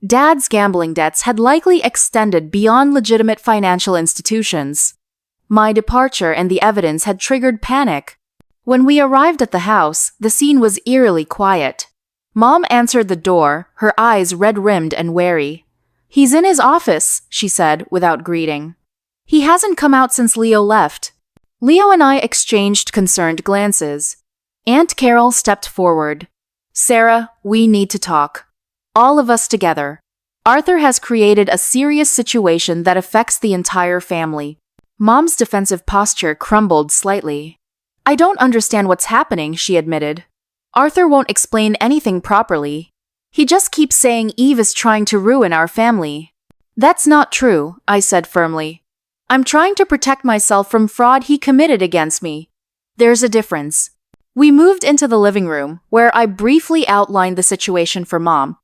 Dad's gambling debts had likely extended beyond legitimate financial institutions. My departure and the evidence had triggered panic. When we arrived at the house, the scene was eerily quiet. Mom answered the door, her eyes red-rimmed and wary. He's in his office, she said without greeting. He hasn't come out since Leo left. Leo and I exchanged concerned glances. Aunt Carol stepped forward. Sarah, we need to talk. All of us together. Arthur has created a serious situation that affects the entire family. Mom's defensive posture crumbled slightly. I don't understand what's happening, she admitted. Arthur won't explain anything properly. He just keeps saying Eve is trying to ruin our family. That's not true, I said firmly. I'm trying to protect myself from fraud he committed against me. There's a difference. We moved into the living room, where I briefly outlined the situation for Mom,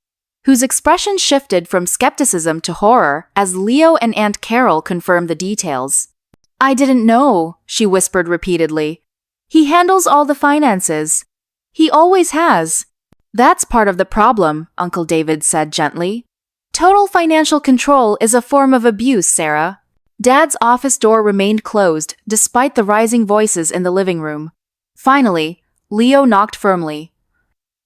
whose expression shifted from skepticism to horror as Leo and Aunt Carol confirmed the details. I didn't know, she whispered repeatedly. He handles all the finances. He always has. That's part of the problem, Uncle David said gently. Total financial control is a form of abuse, Sarah. Dad's office door remained closed, despite the rising voices in the living room. Finally, Leo knocked firmly.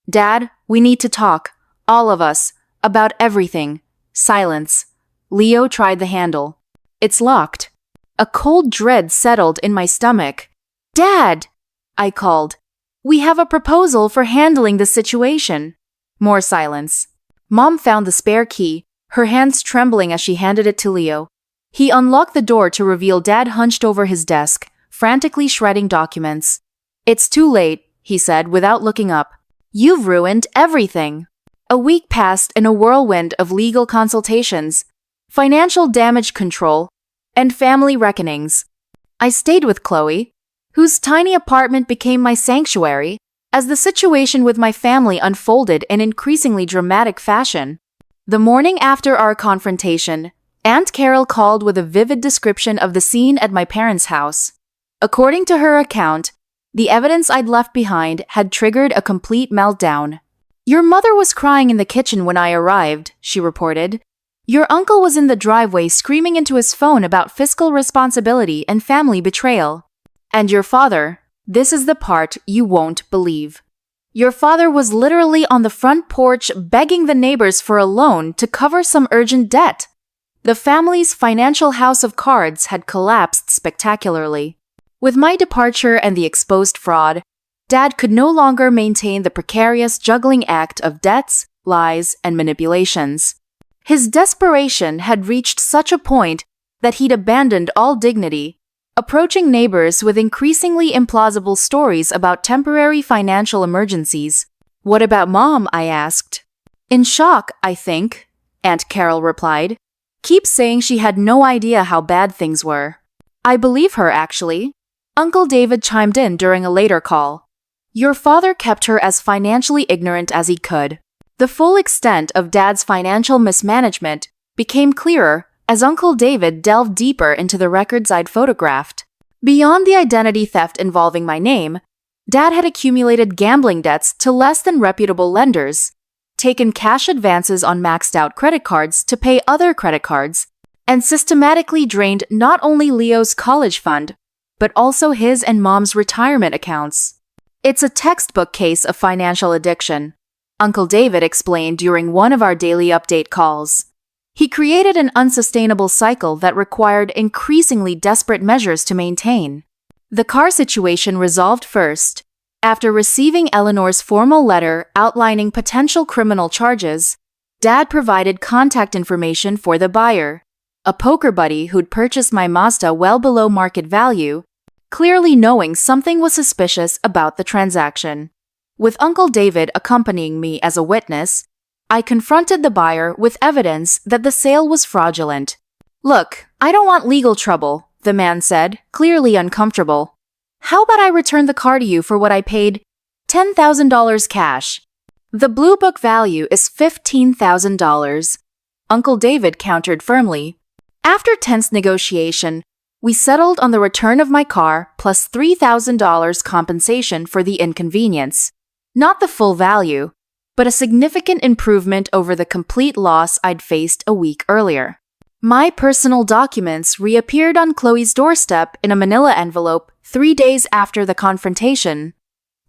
Dad, we need to talk, all of us, about everything. Silence. Leo tried the handle. It's locked. A cold dread settled in my stomach. Dad! I called. We have a proposal for handling the situation. More silence. Mom found the spare key, her hands trembling as she handed it to Leo. He unlocked the door to reveal Dad hunched over his desk, frantically shredding documents. It's too late, he said without looking up. You've ruined everything. A week passed in a whirlwind of legal consultations, financial damage control, and family reckonings. I stayed with Chloe, whose tiny apartment became my sanctuary, as the situation with my family unfolded in increasingly dramatic fashion. The morning after our confrontation, Aunt Carol called with a vivid description of the scene at my parents' house. According to her account, the evidence I'd left behind had triggered a complete meltdown. Your mother was crying in the kitchen when I arrived, she reported. Your uncle was in the driveway screaming into his phone about fiscal responsibility and family betrayal. And your father, this is the part you won't believe. Your father was literally on the front porch begging the neighbors for a loan to cover some urgent debt. The family's financial house of cards had collapsed spectacularly. With my departure and the exposed fraud, Dad could no longer maintain the precarious juggling act of debts, lies, and manipulations. His desperation had reached such a point that he'd abandoned all dignity, approaching neighbors with increasingly implausible stories about temporary financial emergencies. "What about Mom?" I asked. "In shock, I think," Aunt Carol replied. "Keeps saying she had no idea how bad things were." "I believe her, actually," Uncle David chimed in during a later call. "Your father kept her as financially ignorant as he could." The full extent of Dad's financial mismanagement became clearer as Uncle David delved deeper into the records I'd photographed. Beyond the identity theft involving my name, Dad had accumulated gambling debts to less than reputable lenders, taken cash advances on maxed-out credit cards to pay other credit cards, and systematically drained not only Leo's college fund, but also his and Mom's retirement accounts. "It's a textbook case of financial addiction," Uncle David explained during one of our daily update calls. He created an unsustainable cycle that required increasingly desperate measures to maintain. The car situation resolved first. After receiving Eleanor's formal letter outlining potential criminal charges, Dad provided contact information for the buyer, a poker buddy who'd purchased my Mazda well below market value, clearly knowing something was suspicious about the transaction. With Uncle David accompanying me as a witness, I confronted the buyer with evidence that the sale was fraudulent. "Look, I don't want legal trouble," the man said, clearly uncomfortable. "How about I return the car to you for what I paid? $10,000 cash. The Blue Book value is $15,000. Uncle David countered firmly. After tense negotiation, we settled on the return of my car plus $3,000 compensation for the inconvenience. Not the full value, but a significant improvement over the complete loss I'd faced a week earlier. My personal documents reappeared on Chloe's doorstep in a manila envelope 3 days after the confrontation,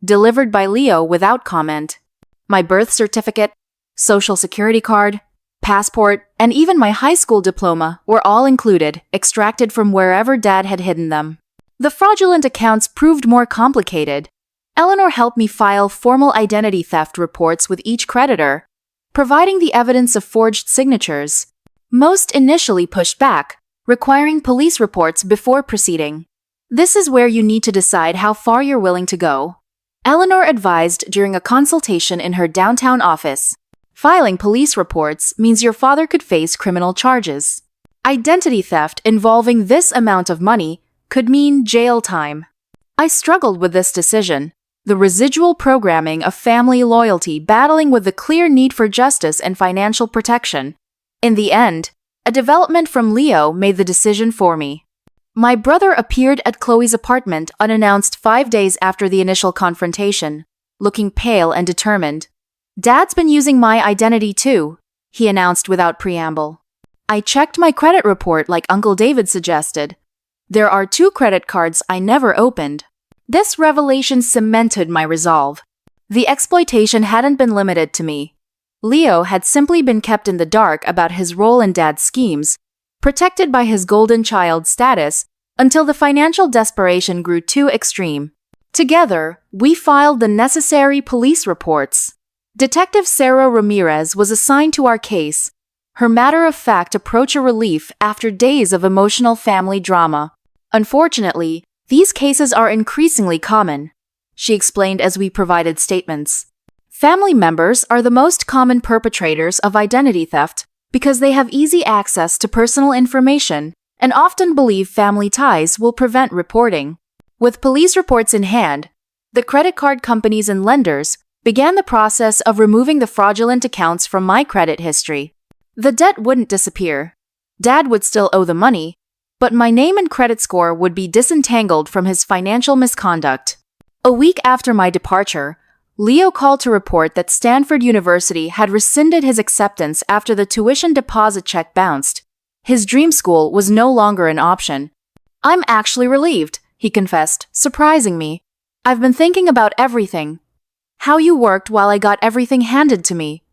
delivered by Leo without comment. My birth certificate, social security card, passport, and even my high school diploma were all included, extracted from wherever Dad had hidden them. The fraudulent accounts proved more complicated. Eleanor helped me file formal identity theft reports with each creditor, providing the evidence of forged signatures. Most initially pushed back, requiring police reports before proceeding. This is where you need to decide how far you're willing to go. Eleanor advised during a consultation in her downtown office. Filing police reports means your father could face criminal charges. Identity theft involving this amount of money could mean jail time. I struggled with this decision. The residual programming of family loyalty battling with the clear need for justice and financial protection. In the end, a development from Leo made the decision for me. My brother appeared at Chloe's apartment unannounced 5 days after the initial confrontation, looking pale and determined. "Dad's been using my identity too," he announced without preamble. I checked my credit report like Uncle David suggested. There are 2 credit cards I never opened. This revelation cemented my resolve. The exploitation hadn't been limited to me. Leo had simply been kept in the dark about his role in Dad's schemes, protected by his golden child status, until the financial desperation grew too extreme. Together, we filed the necessary police reports. Detective Sarah Ramirez was assigned to our case, her matter-of-fact approach a relief after days of emotional family drama. "Unfortunately, these cases are increasingly common," she explained as we provided statements. "Family members are the most common perpetrators of identity theft because they have easy access to personal information and often believe family ties will prevent reporting." With police reports in hand, the credit card companies and lenders began the process of removing the fraudulent accounts from my credit history. The debt wouldn't disappear. Dad would still owe the money, but my name and credit score would be disentangled from his financial misconduct. A week after my departure, Leo called to report that Stanford University had rescinded his acceptance after the tuition deposit check bounced. His dream school was no longer an option. "I'm actually relieved," he confessed, surprising me. "I've been thinking about everything. How you worked while I got everything handed to me.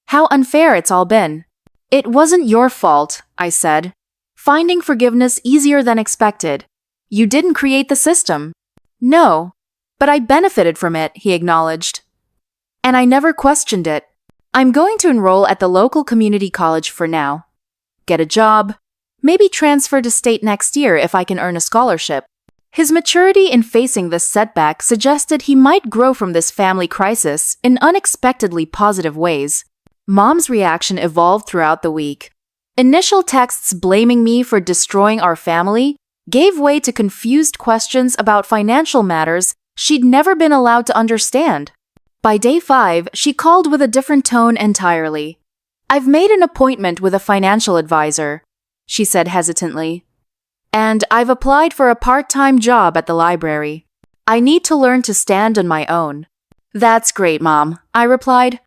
How unfair it's all been." "It wasn't your fault," I said. "Finding forgiveness easier than expected. You didn't create the system." "No, But I benefited from it, he acknowledged. And I never questioned it. I'm going to enroll at the local community college for now. Get a job. Maybe transfer to state next year if I can earn a scholarship. His maturity in facing this setback suggested he might grow from this family crisis in unexpectedly positive ways. Mom's reaction evolved throughout the week. Initial texts blaming me for destroying our family gave way to confused questions about financial matters she'd never been allowed to understand. By day 5, she called with a different tone entirely. I've made an appointment with a financial advisor, she said hesitantly. And I've applied for a part-time job at the library. I need to learn to stand on my own. That's great, Mom, I replied,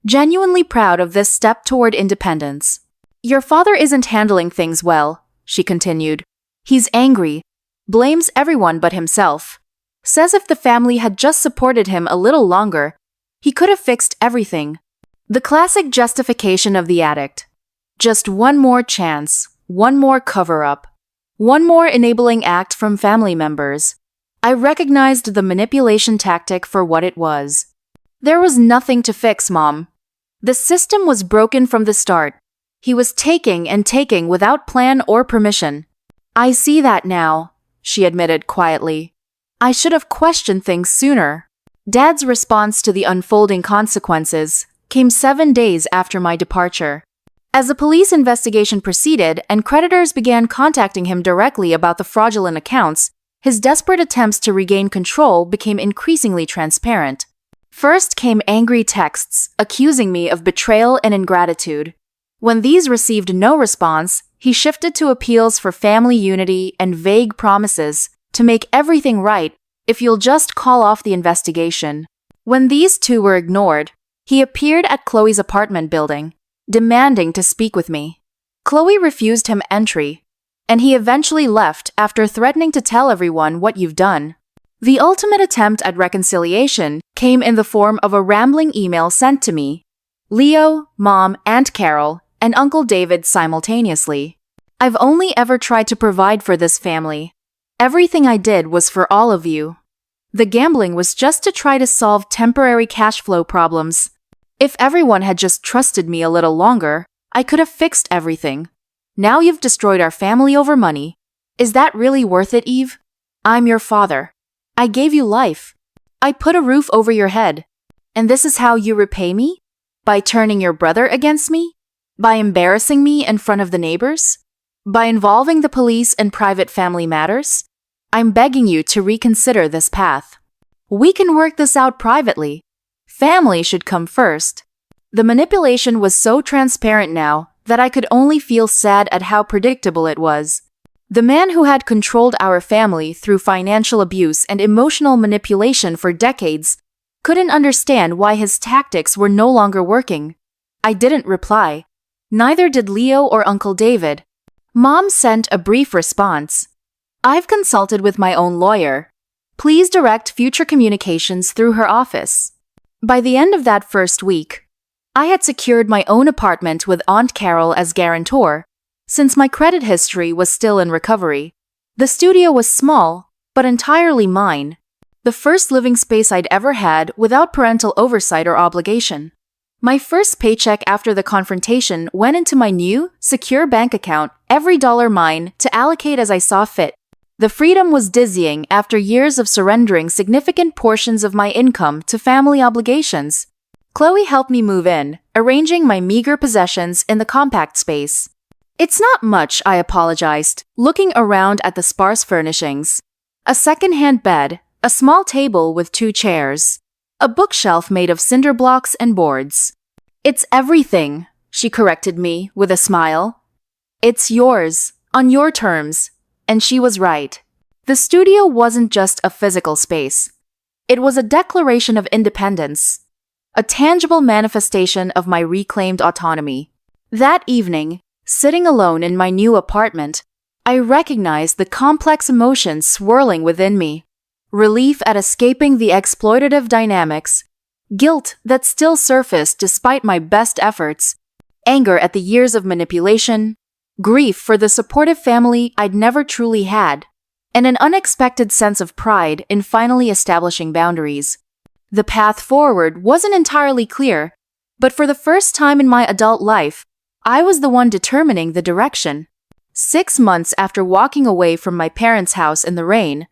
genuinely proud of this step toward independence. Your father isn't handling things well, she continued. He's angry, blames everyone but himself. Says if the family had just supported him a little longer, he could have fixed everything. The classic justification of the addict. Just one more chance, one more cover-up, one more enabling act from family members. I recognized the manipulation tactic for what it was. There was nothing to fix, Mom. The system was broken from the start. He was taking and taking without plan or permission. I see that now, she admitted quietly. I should have questioned things sooner. Dad's response to the unfolding consequences came 7 days after my departure. As the police investigation proceeded and creditors began contacting him directly about the fraudulent accounts, his desperate attempts to regain control became increasingly transparent. First came angry texts accusing me of betrayal and ingratitude. When these received no response, he shifted to appeals for family unity and vague promises to make everything right if you'll just call off the investigation. When these two were ignored, he appeared at Chloe's apartment building, demanding to speak with me. Chloe refused him entry, and he eventually left after threatening to tell everyone what you've done. The ultimate attempt at reconciliation came in the form of a rambling email sent to me, Leo, Mom, Aunt Carol, and Uncle David simultaneously. I've only ever tried to provide for this family. Everything I did was for all of you. The gambling was just to try to solve temporary cash flow problems. If everyone had just trusted me a little longer, I could have fixed everything. Now you've destroyed our family over money. Is that really worth it, Eve? I'm your father. I gave you life. I put a roof over your head. And this is how you repay me? By turning your brother against me? By embarrassing me in front of the neighbors? By involving the police in private family matters? I'm begging you to reconsider this path. We can work this out privately. Family should come first. The manipulation was so transparent now that I could only feel sad at how predictable it was. The man who had controlled our family through financial abuse and emotional manipulation for decades couldn't understand why his tactics were no longer working. I didn't reply. Neither did Leo or Uncle David. Mom sent a brief response. I've consulted with my own lawyer. Please direct future communications through her office. By the end of that first week, I had secured my own apartment with Aunt Carol as guarantor, since my credit history was still in recovery. The studio was small, but entirely mine. The first living space I'd ever had without parental oversight or obligation. My first paycheck after the confrontation went into my new, secure bank account, every dollar mine, to allocate as I saw fit. The freedom was dizzying after years of surrendering significant portions of my income to family obligations. Chloe helped me move in, arranging my meager possessions in the compact space. It's not much, I apologized, looking around at the sparse furnishings. A second-hand bed, a small table with 2 chairs, a bookshelf made of cinder blocks and boards. It's everything, she corrected me with a smile. It's yours, on your terms. And she was right. The studio wasn't just a physical space. It was a declaration of independence, a tangible manifestation of my reclaimed autonomy. That evening, sitting alone in my new apartment, I recognized the complex emotions swirling within me. Relief at escaping the exploitative dynamics, guilt that still surfaced despite my best efforts, anger at the years of manipulation, grief for the supportive family I'd never truly had. and an unexpected sense of pride in finally establishing boundaries. The path forward wasn't entirely clear, but for the first time in my adult life, I was the one determining the direction. 6 months after walking away from my parents' house in the rain,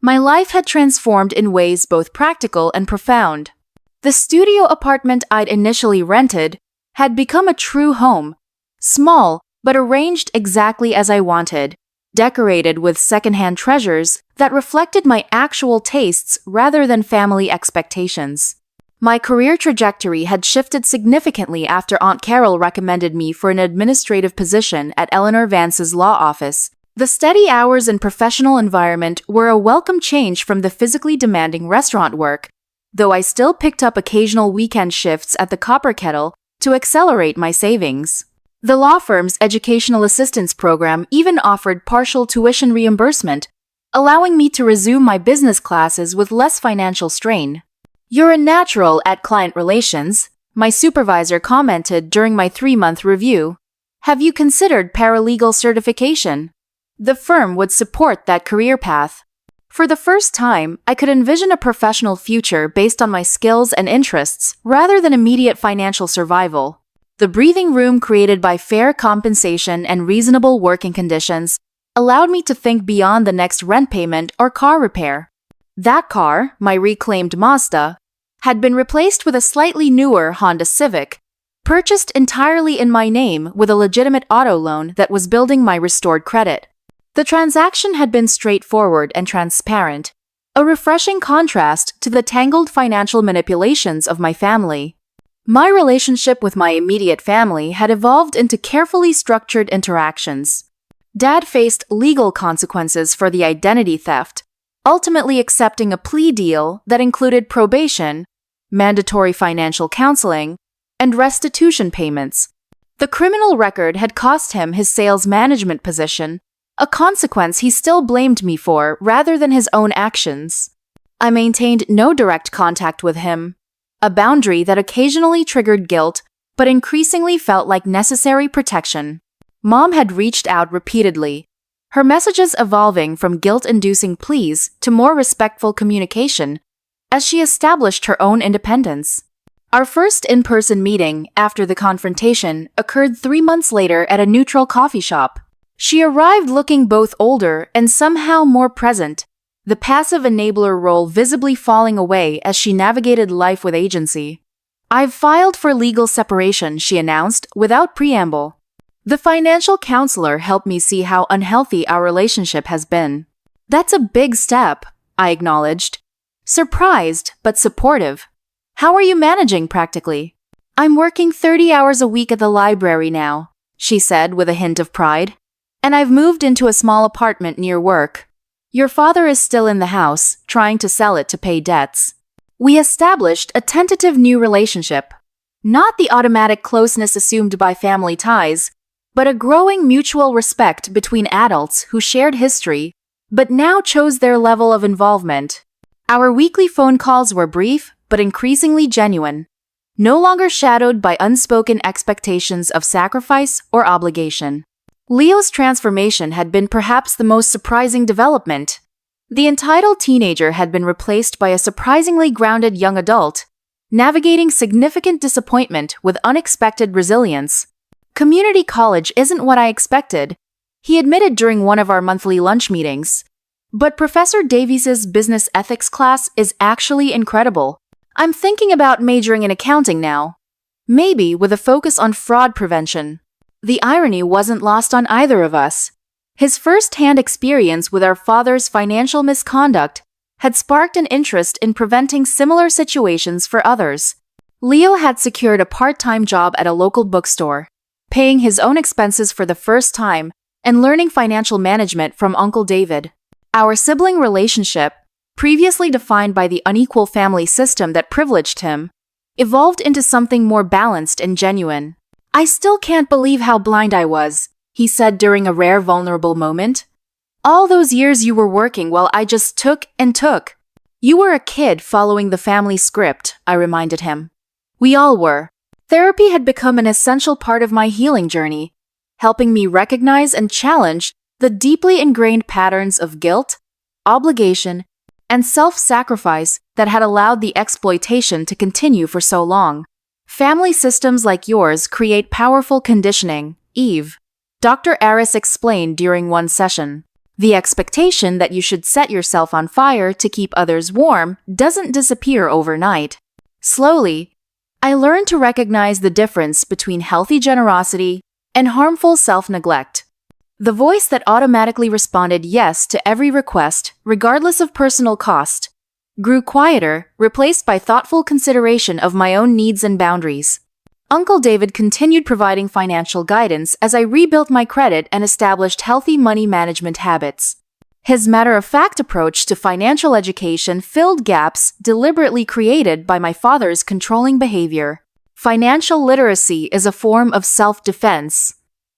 my life had transformed in ways both practical and profound. The studio apartment I'd initially rented had become a true home, small but arranged exactly as I wanted, decorated with secondhand treasures that reflected my actual tastes rather than family expectations. My career trajectory had shifted significantly after Aunt Carol recommended me for an administrative position at Eleanor Vance's law office. The steady hours and professional environment were a welcome change from the physically demanding restaurant work, though I still picked up occasional weekend shifts at the Copper Kettle to accelerate my savings. The law firm's educational assistance program even offered partial tuition reimbursement, allowing me to resume my business classes with less financial strain. "You're a natural at client relations," my supervisor commented during my 3-month review. "Have you considered paralegal certification?" The firm would support that career path. For the first time, I could envision a professional future based on my skills and interests rather than immediate financial survival. The breathing room created by fair compensation and reasonable working conditions allowed me to think beyond the next rent payment or car repair. That car, my reclaimed Mazda, had been replaced with a slightly newer Honda Civic, purchased entirely in my name with a legitimate auto loan that was building my restored credit. The transaction had been straightforward and transparent, a refreshing contrast to the tangled financial manipulations of my family. My relationship with my immediate family had evolved into carefully structured interactions. Dad faced legal consequences for the identity theft, ultimately accepting a plea deal that included probation, mandatory financial counseling, and restitution payments. The criminal record had cost him his sales management position, a consequence he still blamed me for rather than his own actions. I maintained no direct contact with him, a boundary that occasionally triggered guilt but increasingly felt like necessary protection. Mom had reached out repeatedly, her messages evolving from guilt-inducing pleas to more respectful communication as she established her own independence. Our first in-person meeting after the confrontation occurred 3 months later at a neutral coffee shop. She arrived looking both older and somehow more present, the passive enabler role visibly falling away as she navigated life with agency. "I've filed for legal separation," she announced without preamble. The financial counselor helped me see how unhealthy our relationship has been. "That's a big step," I acknowledged, surprised but supportive. "How are you managing practically?" "I'm working 30 hours a week at the library now," she said with a hint of pride. "And I've moved into a small apartment near work. Your father is still in the house, trying to sell it to pay debts." We established a tentative new relationship. Not the automatic closeness assumed by family ties, but a growing mutual respect between adults who shared history, but now chose their level of involvement. Our weekly phone calls were brief, but increasingly genuine, no longer shadowed by unspoken expectations of sacrifice or obligation. Leo's transformation had been perhaps the most surprising development. The entitled teenager had been replaced by a surprisingly grounded young adult, navigating significant disappointment with unexpected resilience. "Community college isn't what I expected," he admitted during one of our monthly lunch meetings. "But Professor Davies's business ethics class is actually incredible. I'm thinking about majoring in accounting now. Maybe with a focus on fraud prevention." The irony wasn't lost on either of us. His first-hand experience with our father's financial misconduct had sparked an interest in preventing similar situations for others. Leo had secured a part-time job at a local bookstore, paying his own expenses for the first time and learning financial management from Uncle David. Our sibling relationship, previously defined by the unequal family system that privileged him, evolved into something more balanced and genuine. "I still can't believe how blind I was," he said during a rare vulnerable moment. "All those years you were working while I just took and took." "You were a kid following the family script," I reminded him. We all were. Therapy had become an essential part of my healing journey, helping me recognize and challenge the deeply ingrained patterns of guilt, obligation, and self-sacrifice that had allowed the exploitation to continue for so long. Family systems like yours create powerful conditioning, Eve. Dr. Aris explained during one session. The expectation that you should set yourself on fire to keep others warm doesn't disappear overnight. Slowly, I learned to recognize the difference between healthy generosity and harmful self-neglect. The voice that automatically responded yes to every request, regardless of personal cost, grew quieter, replaced by thoughtful consideration of my own needs and boundaries. Uncle David continued providing financial guidance as I rebuilt my credit and established healthy money management habits. His matter-of-fact approach to financial education filled gaps deliberately created by my father's controlling behavior. Financial literacy is a form of self-defense,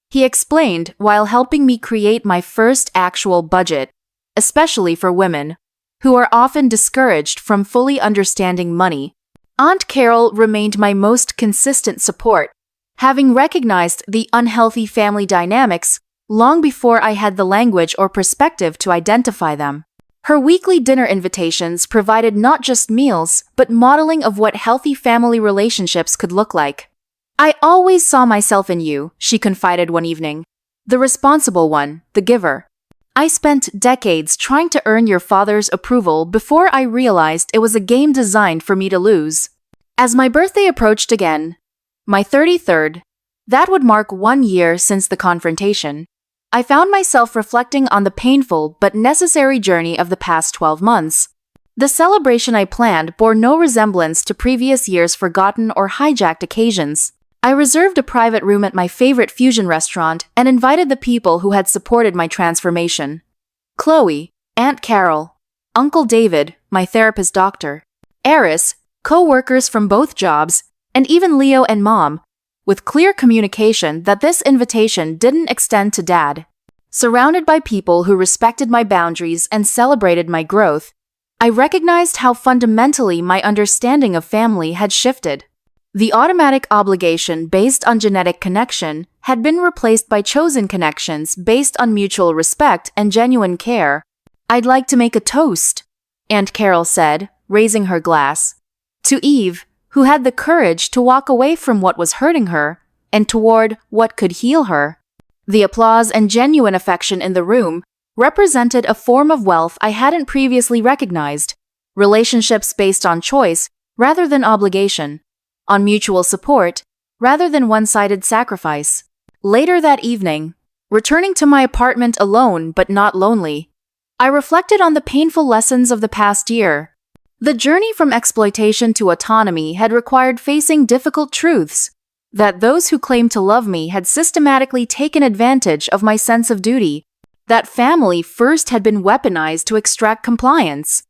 he explained while helping me create my first actual budget, especially for women, who are often discouraged from fully understanding money. Aunt Carol remained my most consistent support, having recognized the unhealthy family dynamics long before I had the language or perspective to identify them. Her weekly dinner invitations provided not just meals, but modeling of what healthy family relationships could look like. I always saw myself in you, she confided one evening. The responsible one, the giver. I spent decades trying to earn your father's approval before I realized it was a game designed for me to lose. As my birthday approached again, my 33rd, that would mark 1 year since the confrontation, I found myself reflecting on the painful but necessary journey of the past 12 months. The celebration I planned bore no resemblance to previous years' forgotten or hijacked occasions. I reserved a private room at my favorite fusion restaurant and invited the people who had supported my transformation. Chloe, Aunt Carol, Uncle David, my therapist doctor, Eris, co-workers from both jobs, and even Leo and Mom, with clear communication that this invitation didn't extend to Dad. Surrounded by people who respected my boundaries and celebrated my growth, I recognized how fundamentally my understanding of family had shifted. The automatic obligation based on genetic connection had been replaced by chosen connections based on mutual respect and genuine care. I'd like to make a toast, Aunt Carol said, raising her glass, to Eve, who had the courage to walk away from what was hurting her and toward what could heal her. The applause and genuine affection in the room represented a form of wealth I hadn't previously recognized, relationships based on choice rather than obligation, on mutual support rather than one-sided sacrifice. Later that evening, returning to my apartment alone but not lonely, I reflected on the painful lessons of the past year. The journey from exploitation to autonomy had required facing difficult truths, that those who claimed to love me had systematically taken advantage of my sense of duty, that family first had been weaponized to extract compliance,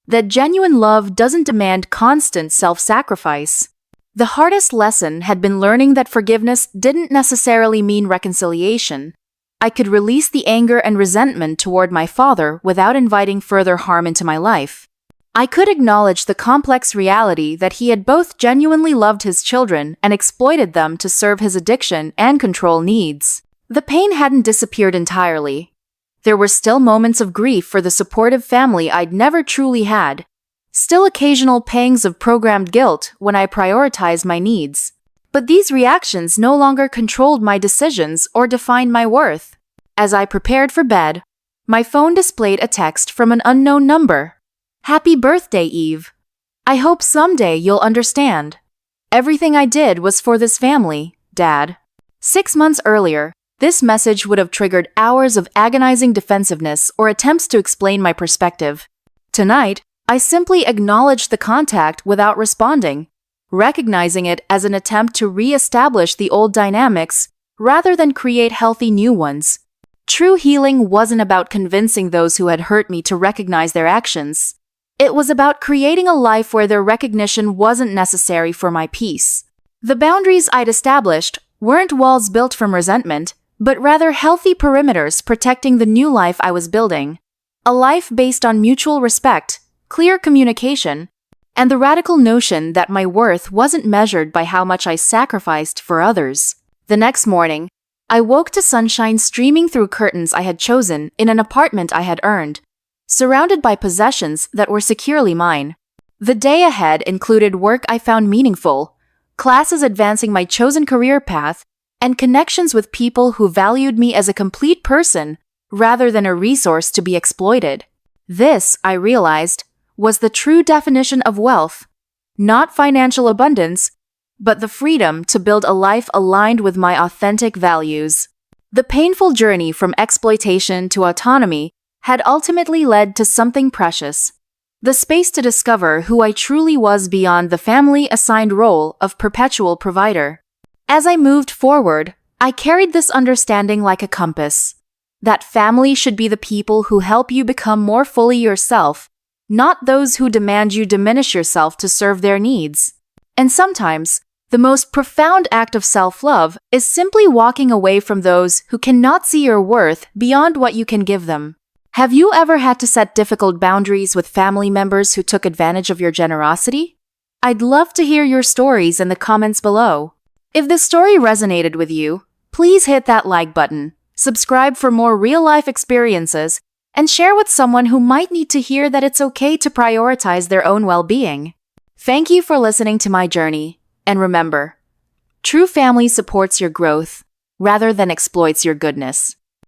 that genuine love doesn't demand constant self-sacrifice. The hardest lesson had been learning that forgiveness didn't necessarily mean reconciliation. I could release the anger and resentment toward my father without inviting further harm into my life. I could acknowledge the complex reality that he had both genuinely loved his children and exploited them to serve his addiction and control needs. The pain hadn't disappeared entirely. There were still moments of grief for the supportive family I'd never truly had. Still occasional pangs of programmed guilt when I prioritized my needs. But these reactions no longer controlled my decisions or defined my worth. As I prepared for bed, my phone displayed a text from an unknown number. Happy birthday, Eve. I hope someday you'll understand. Everything I did was for this family, Dad. 6 months earlier, this message would have triggered hours of agonizing defensiveness or attempts to explain my perspective. Tonight, I simply acknowledged the contact without responding, recognizing it as an attempt to re-establish the old dynamics rather than create healthy new ones. True healing wasn't about convincing those who had hurt me to recognize their actions. It was about creating a life where their recognition wasn't necessary for my peace. The boundaries I'd established weren't walls built from resentment, but rather healthy perimeters protecting the new life I was building. A life based on mutual respect, clear communication, and the radical notion that my worth wasn't measured by how much I sacrificed for others. The next morning, I woke to sunshine streaming through curtains I had chosen in an apartment I had earned. surrounded by possessions that were securely mine. The day ahead included work I found meaningful, classes advancing my chosen career path, and connections with people who valued me as a complete person rather than a resource to be exploited. This, I realized, was the true definition of wealth, not financial abundance, but the freedom to build a life aligned with my authentic values. The painful journey from exploitation to autonomy had ultimately led to something precious: the space to discover who I truly was beyond the family-assigned role of perpetual provider. As I moved forward, I carried this understanding like a compass: that family should be the people who help you become more fully yourself, not those who demand you diminish yourself to serve their needs. And sometimes, the most profound act of self-love is simply walking away from those who cannot see your worth beyond what you can give them. Have you ever had to set difficult boundaries with family members who took advantage of your generosity? I'd love to hear your stories in the comments below. If this story resonated with you, please hit that like button, subscribe for more real-life experiences, and share with someone who might need to hear that it's okay to prioritize their own well-being. Thank you for listening to my journey, and remember, true family supports your growth rather than exploits your goodness.